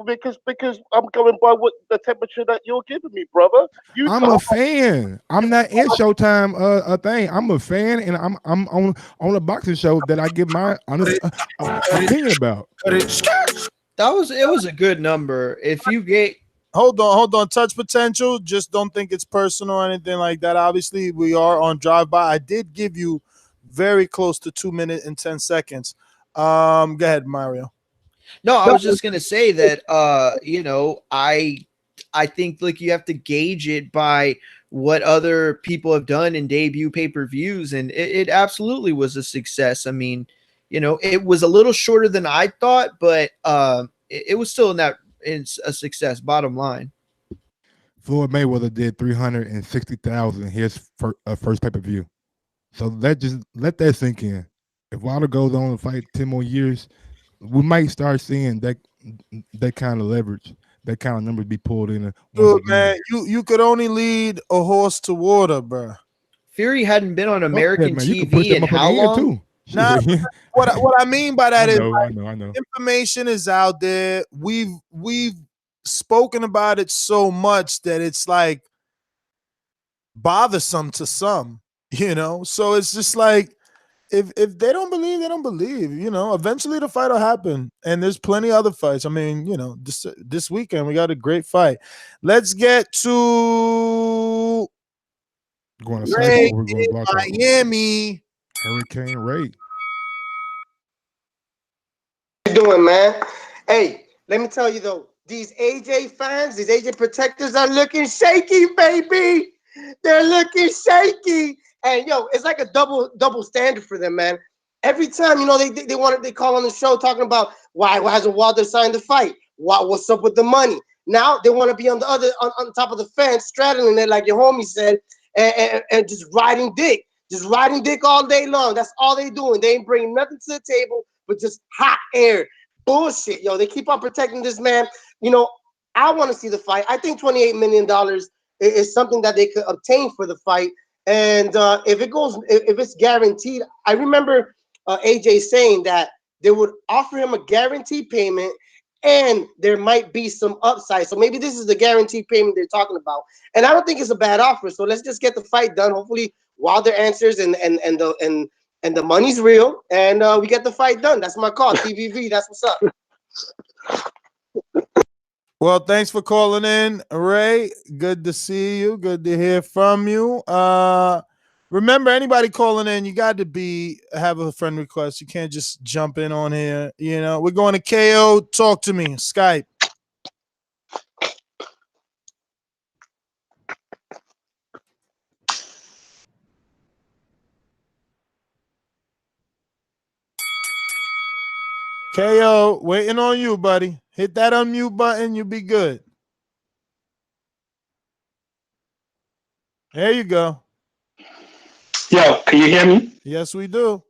because I'm going by what the temperature that you're giving me, brother. I'm a fan. I'm not in Showtime thing. I'm a fan, and I'm on a boxing show that I give my honest opinion about. It was a good number. If you get hold on, Touch Potential. Just don't think it's personal or anything like that. Obviously, we are on drive by. I did give you very close to 2 minutes and 10 seconds. Go ahead, Mario. No, I was just gonna say that I think like you have to gauge it by what other people have done in debut pay-per-views, and it absolutely was a success. I mean, it was a little shorter than I thought, but it was still it's a success, bottom line. Floyd Mayweather did 360,000 his first pay-per-view. So let that sink in. If Wilder goes on to fight 10 more years, we might start seeing that kind of leverage. that kind of number be pulled in. Dude, man, you could only lead a horse to water, bro. Fury hadn't been on American man, you can push TV them in up on how the end, long? too. Nah, what I mean by that I is know, like, I know. information is out there. We've spoken about it so much that it's like bothersome to some, you know. So it's just like if they don't believe, they don't believe. You know, eventually the fight will happen, and there's plenty other fights. I mean, you know, this weekend we got a great fight. Let's get to Going to Ray Cypher, we're going to block out. Miami. Hurricane Ray. You doing, man? Hey, let me tell you though, these AJ fans, these AJ protectors are looking shaky, baby. They're looking shaky, and yo, it's like a double standard for them, man. Every time, you know, they call on the show talking about why hasn't Wilder signed the fight? What's up with the money? Now they want to be on top of the fence, straddling it like your homie said, and just riding dick all day long. That's all they doing. They ain't bringing nothing to the table but just hot air. Bullshit, yo. They keep on protecting this man. You know, I want to see the fight. I think $28 million is something that they could obtain for the fight. And if it's guaranteed, I remember AJ saying that they would offer him a guaranteed payment and there might be some upside. So maybe this is the guaranteed payment they're talking about. And I don't think it's a bad offer. So let's just get the fight done. Hopefully Wilder answers and the money's real, and we get the fight done. That's my call. TVV, that's what's up. Well, thanks for calling in, Ray. Good to see you. Good to hear from you. Remember, anybody calling in, you got to have a friend request. You can't just jump in on here. You know, we're going to KO. Talk to me. Skype. KO, waiting on you, buddy. Hit that unmute button. You'll be good. There you go. Yo, can you hear me? Yes, we do.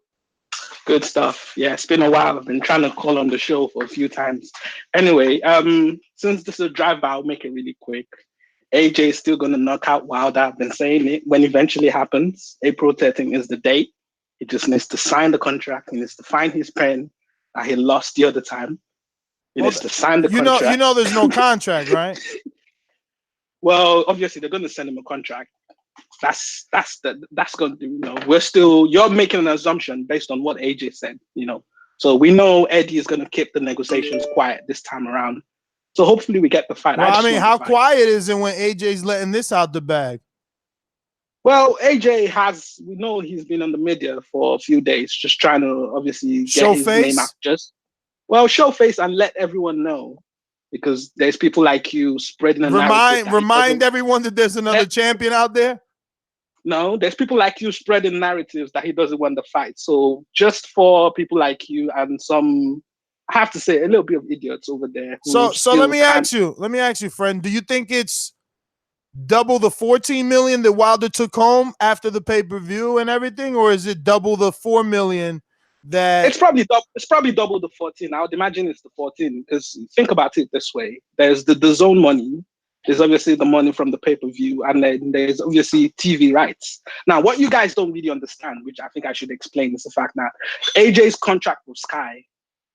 Good stuff. Yeah, it's been a while. I've been trying to call on the show for a few times. Anyway, since this is a drive-by, I'll make it really quick. AJ is still going to knock out Wilder. I've been saying it. When eventually happens, April 13th is the date. He just needs to sign the contract. He needs to find his pen that he lost the other time. He needs to sign the contract. You know there's no contract, right? Well, obviously, they're going to send him a contract. That's going to, you're making an assumption based on what AJ said, you know. So we know Eddie is going to keep the negotiations quiet this time around. So hopefully we get the fight. Well, I mean, how quiet is it when AJ's letting this out the bag? Well, AJ we know he's been on the media for a few days, just trying to obviously get his name out. Show face and let everyone know, because there's people like you spreading a narrative. Remind everyone that there's another champion out there. No, there's people like you spreading narratives that he doesn't want the fight. So just for people like you and some, I have to say, a little bit of idiots over there. So let me ask you, friend, do you think it's double the 14 million that Wilder took home after the pay-per-view and everything, or is it double the 4 million that it's probably double the 14? I would imagine it's the 14, because think about it this way: there's the zone money, there's obviously the money from the pay-per-view, and then there's obviously TV rights. Now, what you guys don't really understand, which I think I should explain, is the fact that AJ's contract with Sky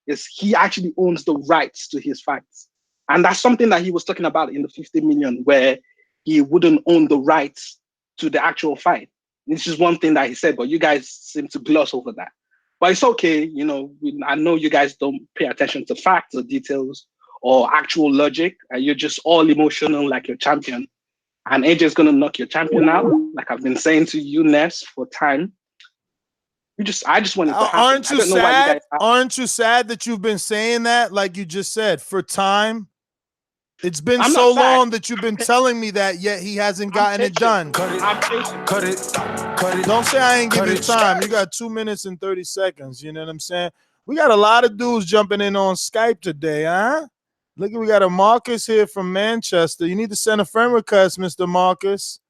is he actually owns the rights to his fights, and that's something that he was talking about in the 50 million, where he wouldn't own the rights to the actual fight. This is one thing that he said, but you guys seem to gloss over that. But it's okay, you know, I know you guys don't pay attention to facts or details or actual logic, and you're just all emotional like your champion. And AJ's gonna knock your champion out, like I've been saying to you, Ness, for time. I just wanted to happen. Aren't you sad that you've been saying that, like you just said, for time? It's been so long that you've been telling me that, yet he hasn't gotten it done. Cut it. Don't say I ain't give you time. You got 2 minutes and 30 seconds. You know what I'm saying? We got a lot of dudes jumping in on Skype today, huh? Look, we got a Marcus here from Manchester. You need to send a friend request, Mr. Marcus.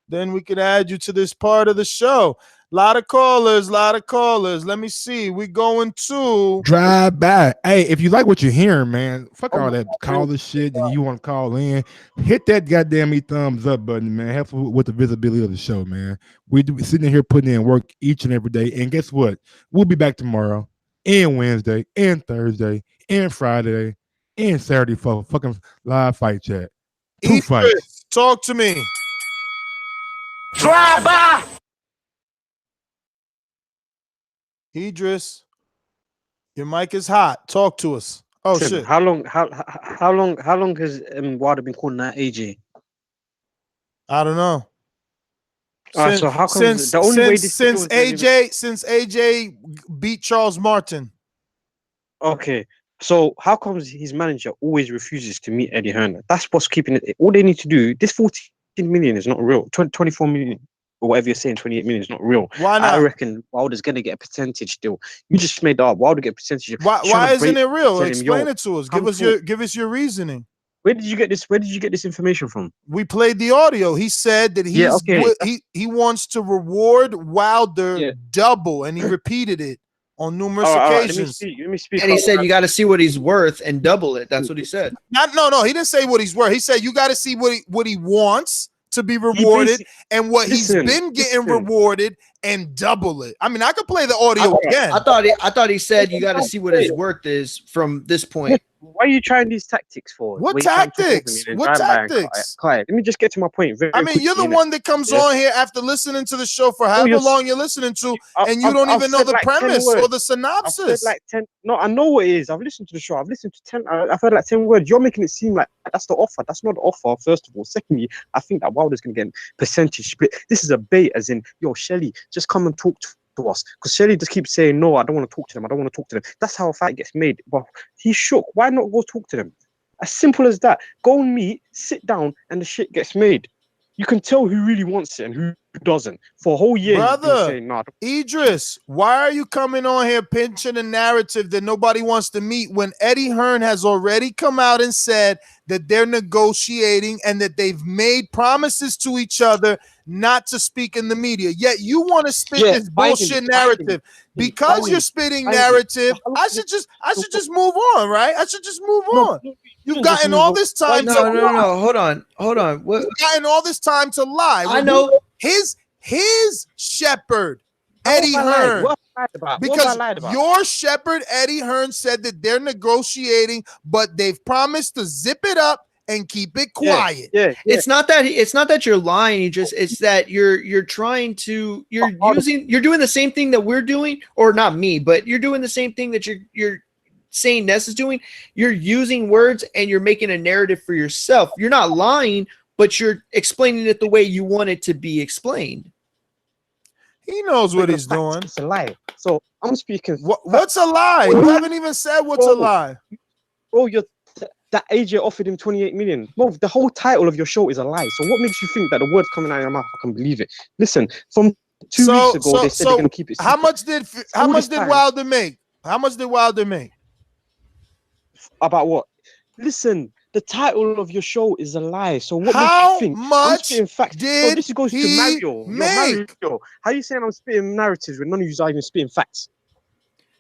Then we could add you to this part of the show. Lot of callers. Let me see. We going to Drive by. Hey, if you like what you're hearing, man, fuck all that caller shit and you want to call in, hit that goddamn thumbs up button, man. Help with the visibility of the show, man. We do sitting here putting in work each and every day. And guess what? We'll be back tomorrow and Wednesday and Thursday and Friday and Saturday for fucking live fight chat. 2 fights. Idris, talk to me. Drive by. Idris, your mic is hot. Talk to us. Oh Tim, shit. How long has Wilder been calling that AJ? I don't know. Alright, so how come the only way this since deal is since AJ beat Charles Martin? Okay, so how comes his manager always refuses to meet Eddie Hearn? That's what's keeping it. All they need to do. This 14 million is not real. 24 million or whatever you're saying. 28 million is not real. Why not? I reckon Wilder's gonna get a percentage deal. You just made that up. Wilder get a percentage deal. Why isn't it real? Tell him, Explain yo, it to us. come Give us your reasoning. Where did you get this? Where did you get this information from? We played the audio. He said that he wants to reward Wilder double, and he repeated it on numerous occasions. Let me speak. And he said you got to see what he's worth and double it. That's what he said. No. He didn't say what he's worth. He said you got to see what he wants to be rewarded and what he's been getting rewarded and double it. I mean, I could play the audio again. I thought he said you got to see what his worth is from this point. Why are you trying these tactics for? What Why you trying to talk over tactics? me and What drive by and tactics? quiet? Let me just get to my point. Very I mean, you're the quickly, one that comes Yeah. on here after listening to the show for however long you're listening to, and you don't even know the premise or the synopsis. I've said like 10. No, I know what it is. I've listened to the show. I've listened to 10. I've heard like 10 words. You're making it seem like that's the offer. That's not the offer, first of all. Secondly, I think that Wilder's going to get a percentage split. This is a bait, as in, yo, Shelly, just come and talk to us. Because Shelly just keeps saying, no, I don't want to talk to them. I don't want to talk to them. That's how a fight gets made. But he's shook. Why not go talk to them? As simple as that. Go and meet, sit down, and the shit gets made. You can tell who really wants it and who doesn't. For a whole year, you've been Brother, saying, nah. Idris, why are you coming on here pinching a narrative that nobody wants to meet when Eddie Hearn has already come out and said that they're negotiating and that they've made promises to each other not to speak in the media? Yet you want to spit this bullshit narrative. Because you're spitting narrative, I should just move on, right? I should just move on. You've gotten all this time to No. Hold on. What? You've gotten all this time to lie. I know. His shepherd, Eddie Hearn. Because your shepherd, Eddie Hearn, said that they're negotiating, but they've promised to zip it up and keep it quiet. It's not that you're lying. It's that you're trying to you're doing the same thing that we're doing, or not me, but you're doing the same thing that you're saying Ness is doing. You're using words and you're making a narrative for yourself. You're not lying, but you're explaining it the way you want it to be explained. He knows what he's doing. It's a lie. So I'm speaking. What's a lie? You haven't even said what's a lie. Bro, that AJ offered him 28 million. Bro, the whole title of your show is a lie. So what makes you think that the words coming out of your mouth, I can believe it? Listen, from 2 weeks ago, they said they're going to keep it secret. How much did Wilder make? How much did Wilder make? About what? Listen, the title of your show is a lie. So what How makes you think much I'm facts? did this goes he to Mario. make? Mario. How are you saying I'm spitting narratives when none of you are even spitting facts?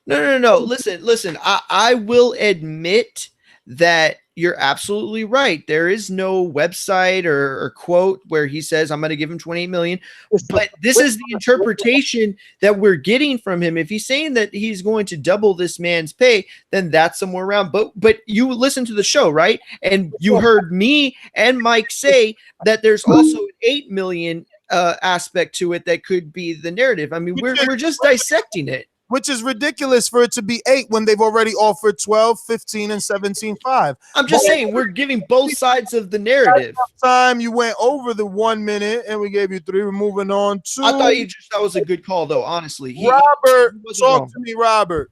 No. Listen. I will admit that you're absolutely right. There is no website or quote where he says I'm going to give him 28 million. But this is the interpretation that we're getting from him. If he's saying that he's going to double this man's pay, then that's somewhere around. But you listen to the show, right? And you heard me and Mike say that there's also an 8 million aspect to it that could be the narrative. I mean, we're just dissecting it. Which is ridiculous for it to be 8 when they've already offered 12, 15, and 17.5. I'm just saying we're giving both sides of the narrative. Time you went over the 1 minute and we gave you 3. We're moving on to. I thought that was a good call, though. Honestly, Robert, talk to me, Robert.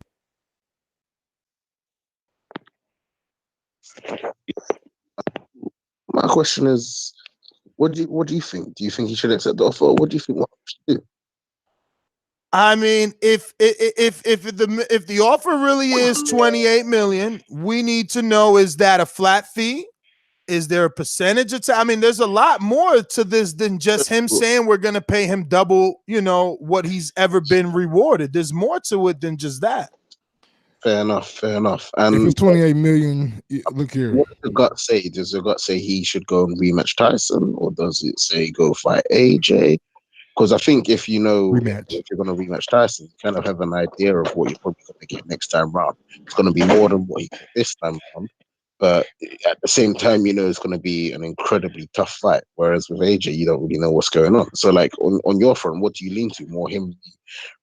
My question is, what do you think? Do you think he should accept the offer? Or what do you think what he should do? I mean, if the offer really is 28 million, we need to know, is that a flat fee? is there a percentage of time? I mean, there's a lot more to this than just him saying we're going to pay him double, what he's ever been rewarded. There's more to it than just that. Fair enough. If And it's 28 million, look here. what does the gut say? Does the gut say he should go and rematch Tyson, or does it say go fight AJ? Because I think if you're going to rematch Tyson, you kind of have an idea of what you're probably going to get next time round. It's going to be more than what he got this time round. But at the same time, it's going to be an incredibly tough fight. Whereas with AJ, you don't really know what's going on. So, like, on your front, what do you lean to? More him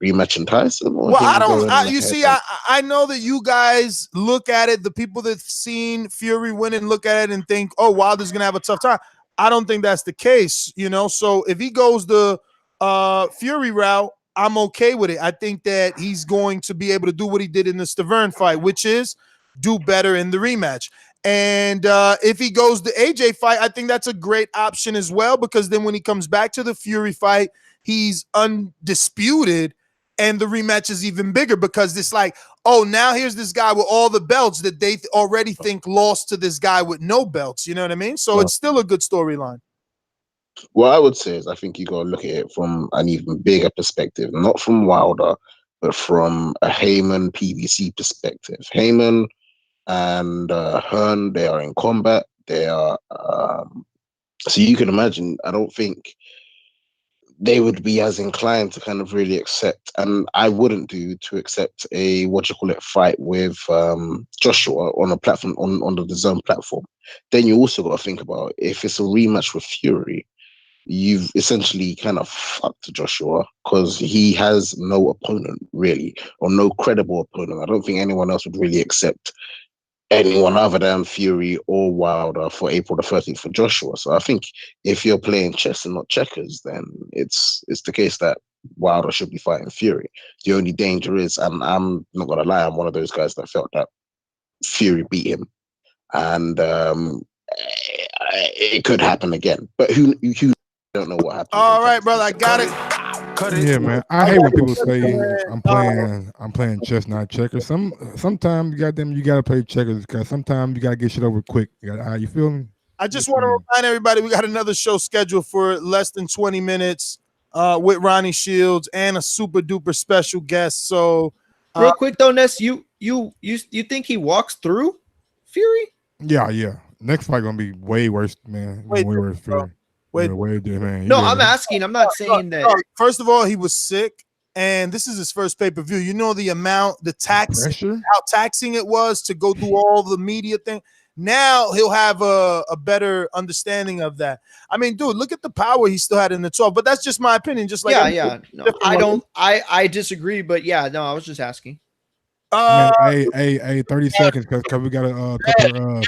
rematching Tyson? Or Well, him I don't. going You see, I know that you guys look at it. The people that've seen Fury win and look at it and think, "Oh, Wilder's gonna have a tough time." I don't think that's the case. So if he goes the Fury route, I'm okay with it. I think that he's going to be able to do what he did in the Stavern fight, which is do better in the rematch. And if he goes the AJ fight, I think that's a great option as well, because then when he comes back to the Fury fight, he's undisputed, and the rematch is even bigger because it's like, oh, now here's this guy with all the belts that they already think lost to this guy with no belts. You know what I mean? So it's still a good storyline. What I would say is I think you got to look at it from an even bigger perspective, not from Wilder, but from a Heyman PBC perspective. Heyman and Hearn, they are in combat. They are so you can imagine. I don't think they would be as inclined to kind of really accept, and I wouldn't accept a fight with Joshua on a platform on the DAZN platform. Then you also got to think about if it's a rematch with Fury, you've essentially kind of fucked Joshua because he has no opponent really, or no credible opponent. I don't think anyone else would really accept anyone other than Fury or Wilder for April the 13th for Joshua. So I think if you're playing chess and not checkers, then it's the case that Wilder should be fighting Fury. The only danger is, and I'm not gonna lie, I'm one of those guys that felt that Fury beat him, and it could happen again. But who don't know what happened. All right, brother, I got it. Yeah, man. I hate when people say I'm playing chess, not checkers. Sometimes you gotta play checkers because sometimes you gotta get shit over quick. You feel me? I just want to remind everybody we got another show scheduled for less than 20 minutes with Ronnie Shields and a super duper special guest. So real quick though, Ness, you think he walks through Fury? Yeah. Next fight gonna be way worse, man. Way worse, Fury. Way different, man. No, I'm asking. I'm not saying that. First of all, he was sick, and this is his first pay-per-view. You know the amount, the tax, how taxing it was to go through all the media thing. Now he'll have a better understanding of that. I mean, dude, look at the power he still had in the 12. But that's just my opinion. Just like No, I disagree, but yeah, no, I was just asking. Man, hey, 30 seconds because we got a couple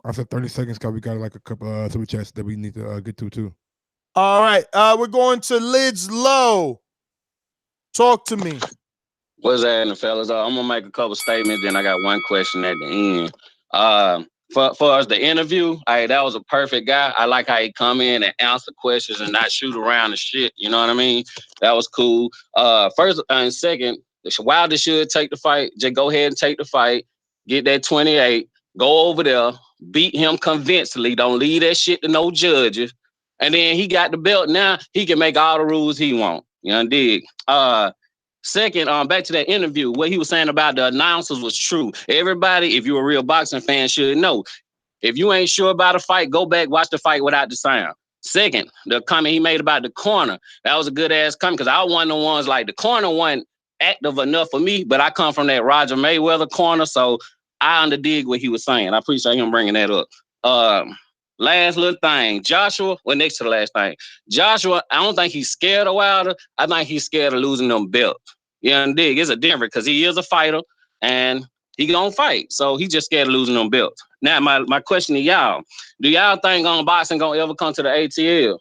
I said 30 seconds because we got like a couple super chats that we need to get to too. All right. We're going to Lids Low. Talk to me. What's happening, fellas? I'm gonna make a couple statements, then I got one question at the end. For us, the interview, that was a perfect guy. I like how he come in and answer questions and not shoot around the shit. You know what I mean? That was cool. First and second, Wilder should take the fight. Just go ahead and take the fight. Get that 28. Go over there. Beat him convincingly. Don't leave that shit to no judges. And then he got the belt. Now he can make all the rules he want. You know, dig? Second, back to that interview, what he was saying about the announcers was true. Everybody, if you're a real boxing fan, should know. If you ain't sure about a fight, go back, watch the fight without the sound. Second, the comment he made about the corner, that was a good ass comment because I was one of the ones like the corner wasn't active enough for me, but I come from that Roger Mayweather corner, so I underdig what he was saying. I appreciate him bringing that up. Last little thing, Joshua, next to the last thing. Joshua, I don't think he's scared of Wilder. I think he's scared of losing them belts. You know, dig? It's a difference because he is a fighter and he gonna fight. So he just scared of losing them belts. Now, my question to y'all, do y'all think boxing gonna ever come to the ATL?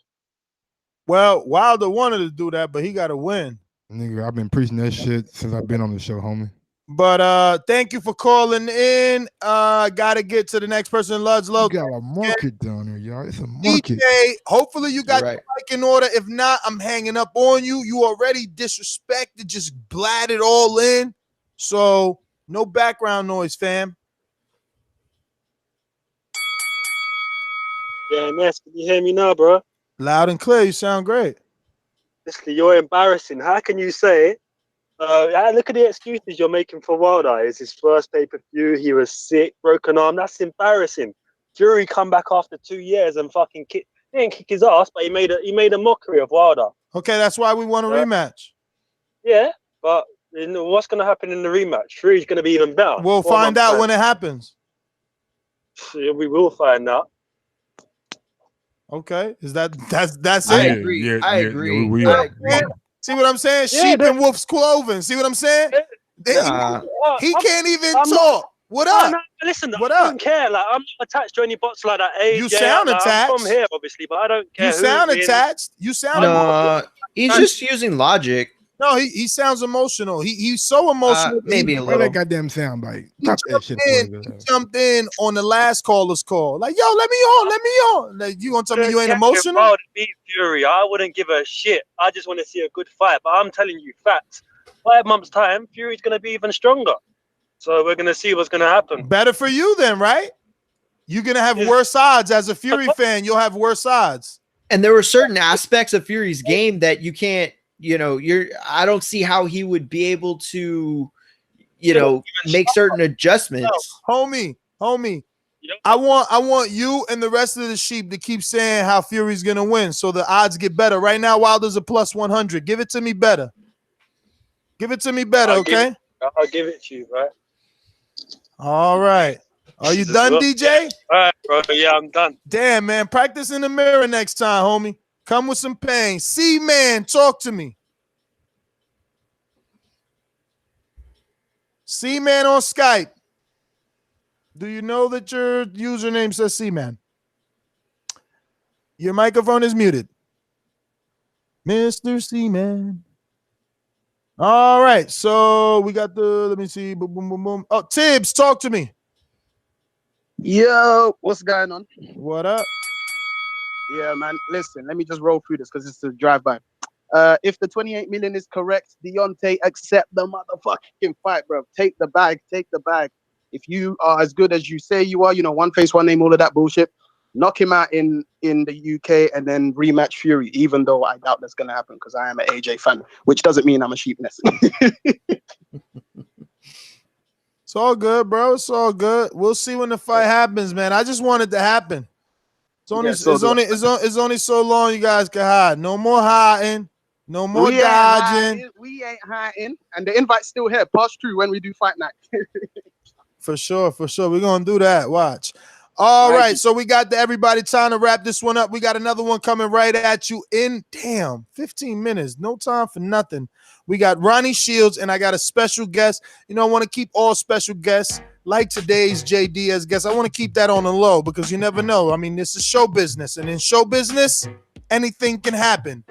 Well, Wilder wanted to do that, but he got to win. Nigga, I've been preaching that shit since I've been on the show, homie. But thank you for calling in. Gotta get to the next person. Ludlow. You got a market down there, y'all. It's a market. DJ, hopefully you got your mic in order. If not, I'm hanging up on you. You already disrespected, just blatted all in. So no background noise, fam. Yeah, Ness, can you hear me now, bro? Loud and clear. You sound great. Listen, you're embarrassing. How can you say it? Look at the excuses you're making for Wilder. It's his first pay-per-view. He was sick, broken arm. That's embarrassing. Fury come back after 2 years and fucking kick. He didn't kick his ass, but he made a mockery of Wilder. Okay, that's why we want a rematch. Yeah, but what's going to happen in the rematch? Fury's going to be even better. We'll find out when it happens. Yeah, we will find out. Okay, that's I it? agree. I agree. See what I'm saying? Yeah, Sheep in wolf's clothing. See what I'm saying? He can't even talk. What up? No, listen, What I up? don't care. Like, I'm not attached to any bots like that. You sound I'm attached. from here, obviously, but I don't care. You sound attached. You sound. No, he's just using logic. No, he sounds emotional. He's so emotional. Maybe a Play little. that goddamn soundbite. He Drop that shit. jumped in on the last caller's call. Like, yo, let me on. Like, you gonna tell me you ain't emotional? Wilder beat Fury. I wouldn't give a shit. I just want to see a good fight. But I'm telling you facts. 5 months' time, Fury's gonna be even stronger. So we're gonna see what's gonna happen. Better for you then, right? You're gonna have worse odds as a Fury fan. You'll have worse odds. And there were certain aspects of Fury's game that you can't. I don't see how he would be able to, make certain adjustments. Homie. I want you and the rest of the sheep to keep saying how Fury's gonna win, so the odds get better. Right now, Wilder's a plus 100. Give it to me better. Okay? I'll give it to you, right? All right. Are you done, DJ? All right, bro. Yeah, I'm done. Damn, man. Practice in the mirror next time, homie. Come with some pain. C-Man, talk to me. C-Man on Skype. Do you know that your username says C-Man? Your microphone is muted. Mr. C-Man. All right. So we got let me see. Boom, boom, boom, boom. Oh, Tibbs, talk to me. Yo, what's going on? What up? Yeah, man. Listen, let me just roll through this because it's a drive-by. If the 28 million is correct, Deontay, accept the motherfucking fight, bro. Take the bag. If you are as good as you say you are, one face, one name, all of that bullshit, knock him out in the UK and then rematch Fury, even though I doubt that's going to happen because I am an AJ fan, which doesn't mean I'm a sheepness. It's all good, bro. It's all good. We'll see when the fight happens, man. I just want it to happen. It's only so long you guys can hide. No more hiding. No more dodging. We ain't hiding. And the invite's still here. Pass through when we do fight night. For sure. We're going to do that. Watch. All right. So we got everybody time to wrap this one up. We got another one coming right at you in, 15 minutes. No time for nothing. We got Ronnie Shields, and I got a special guest. I want to keep all special guests like today's Jay Diaz guest. I want to keep that on the low because you never know. I mean, this is show business, and in show business, anything can happen.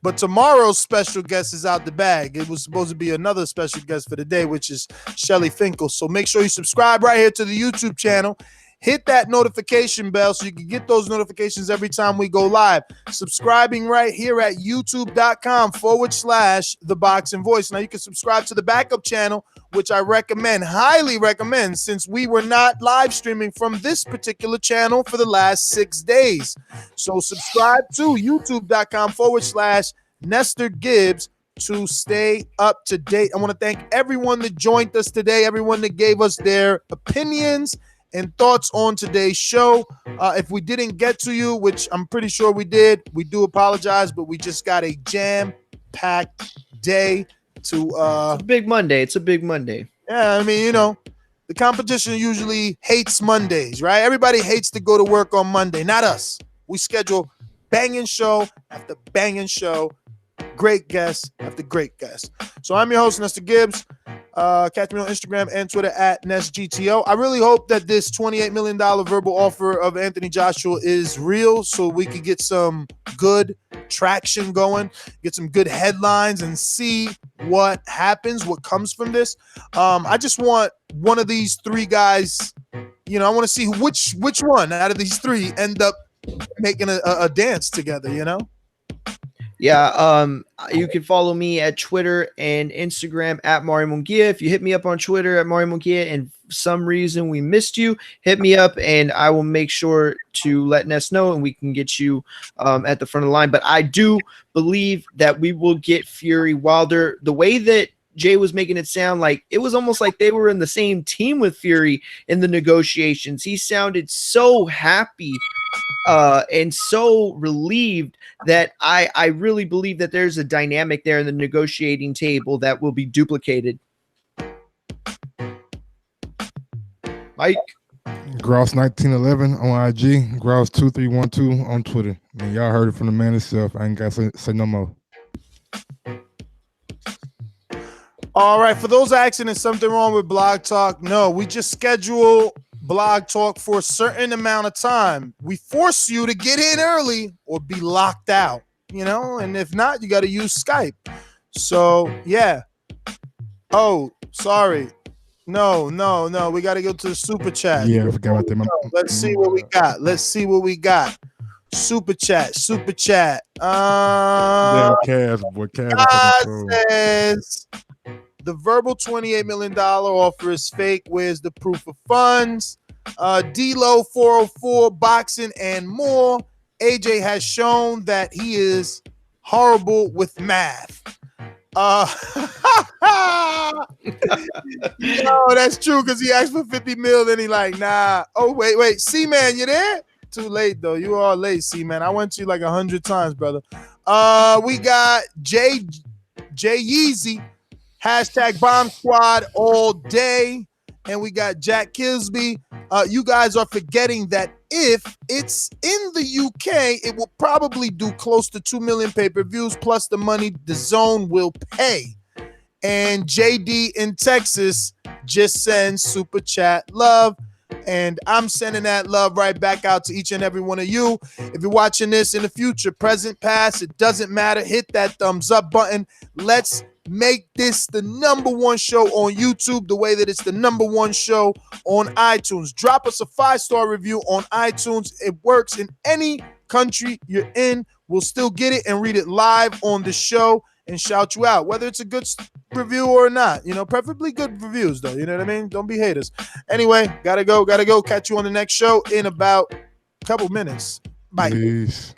But tomorrow's special guest is out the bag. It was supposed to be another special guest for the day, which is Shelly Finkel. So make sure you subscribe right here to the YouTube channel. Hit that notification bell so you can get those notifications every time we go live. Subscribing right here at youtube.com/ThaBoxingVoice. Now you can subscribe to the backup channel, which I highly recommend, since we were not live streaming from this particular channel for the last 6 days. So subscribe to youtube.com/Nestor Gibbs to stay up to date. I want to thank everyone that joined us today, everyone that gave us their opinions and thoughts on today's show. If we didn't get to you, which I'm pretty sure we did, we do apologize, but we just got a jam-packed day to it's a big Monday. Yeah, I mean, the competition usually hates Mondays, right? Everybody hates to go to work on Monday, not us. We schedule banging show after banging show, great guests after great guests. So I'm your host, Nestor Gibbs. Catch me on Instagram and Twitter at NestGTO. I really hope that this $28 million verbal offer of Anthony Joshua is real so we could get some good traction going, get some good headlines, and see what happens, what comes from this. I just want one of these three guys, I want to see which one out of these three end up making a dance together, Yeah, you can follow me at Twitter and Instagram at Mario Munguia. If you hit me up on Twitter at Mario Munguia and some reason we missed you, hit me up and I will make sure to let Ness know and we can get you at the front of the line. But I do believe that we will get Fury Wilder. The way that Jay was making it sound like it was almost like they were in the same team with Fury in the negotiations. He sounded so happy and so relieved that I really believe that there's a dynamic there in the negotiating table that will be duplicated. Mike? Grouse 1911 on IG, Grouse 2312 on Twitter. And y'all heard it from the man himself. I ain't got to say no more. All right, for those asking, is something wrong with Blog Talk? No, we just schedule Blog Talk for a certain amount of time. We force you to get in early or be locked out, and if not, you got to use Skype. So, yeah. Oh, sorry. No, we got to go to the super chat. Yeah, I forgot about that. Let's see what we got. Super chat. Cass says the verbal $28 million offer is fake. Where's the proof of funds? D-Lo 404 boxing and more. AJ has shown that he is horrible with math. That's true because he asked for 50 mil, then he like, nah. Oh, wait, C-Man, you there? Too late though. You are late, C-Man. I went to you like 100 times, brother. We got Jay Yeezy, hashtag Bomb Squad all day, and we got Jack Kilsby. You guys are forgetting that if it's in the UK, it will probably do close to 2 million pay-per-views plus the money the zone will pay. And JD in Texas just sends super chat love. And I'm sending that love right back out to each and every one of you. If you're watching this in the future, present, past, it doesn't matter. Hit that thumbs up button. Let's make this the #1 show on YouTube the way that it's the #1 show on iTunes. Drop us a 5-star review on iTunes. It works in any country you're in. We'll still get it and read it live on the show and shout you out, whether it's a good review or not. Preferably good reviews, though. You know what I mean? Don't be haters. Anyway, gotta go. Catch you on the next show in about a couple minutes. Bye. Peace.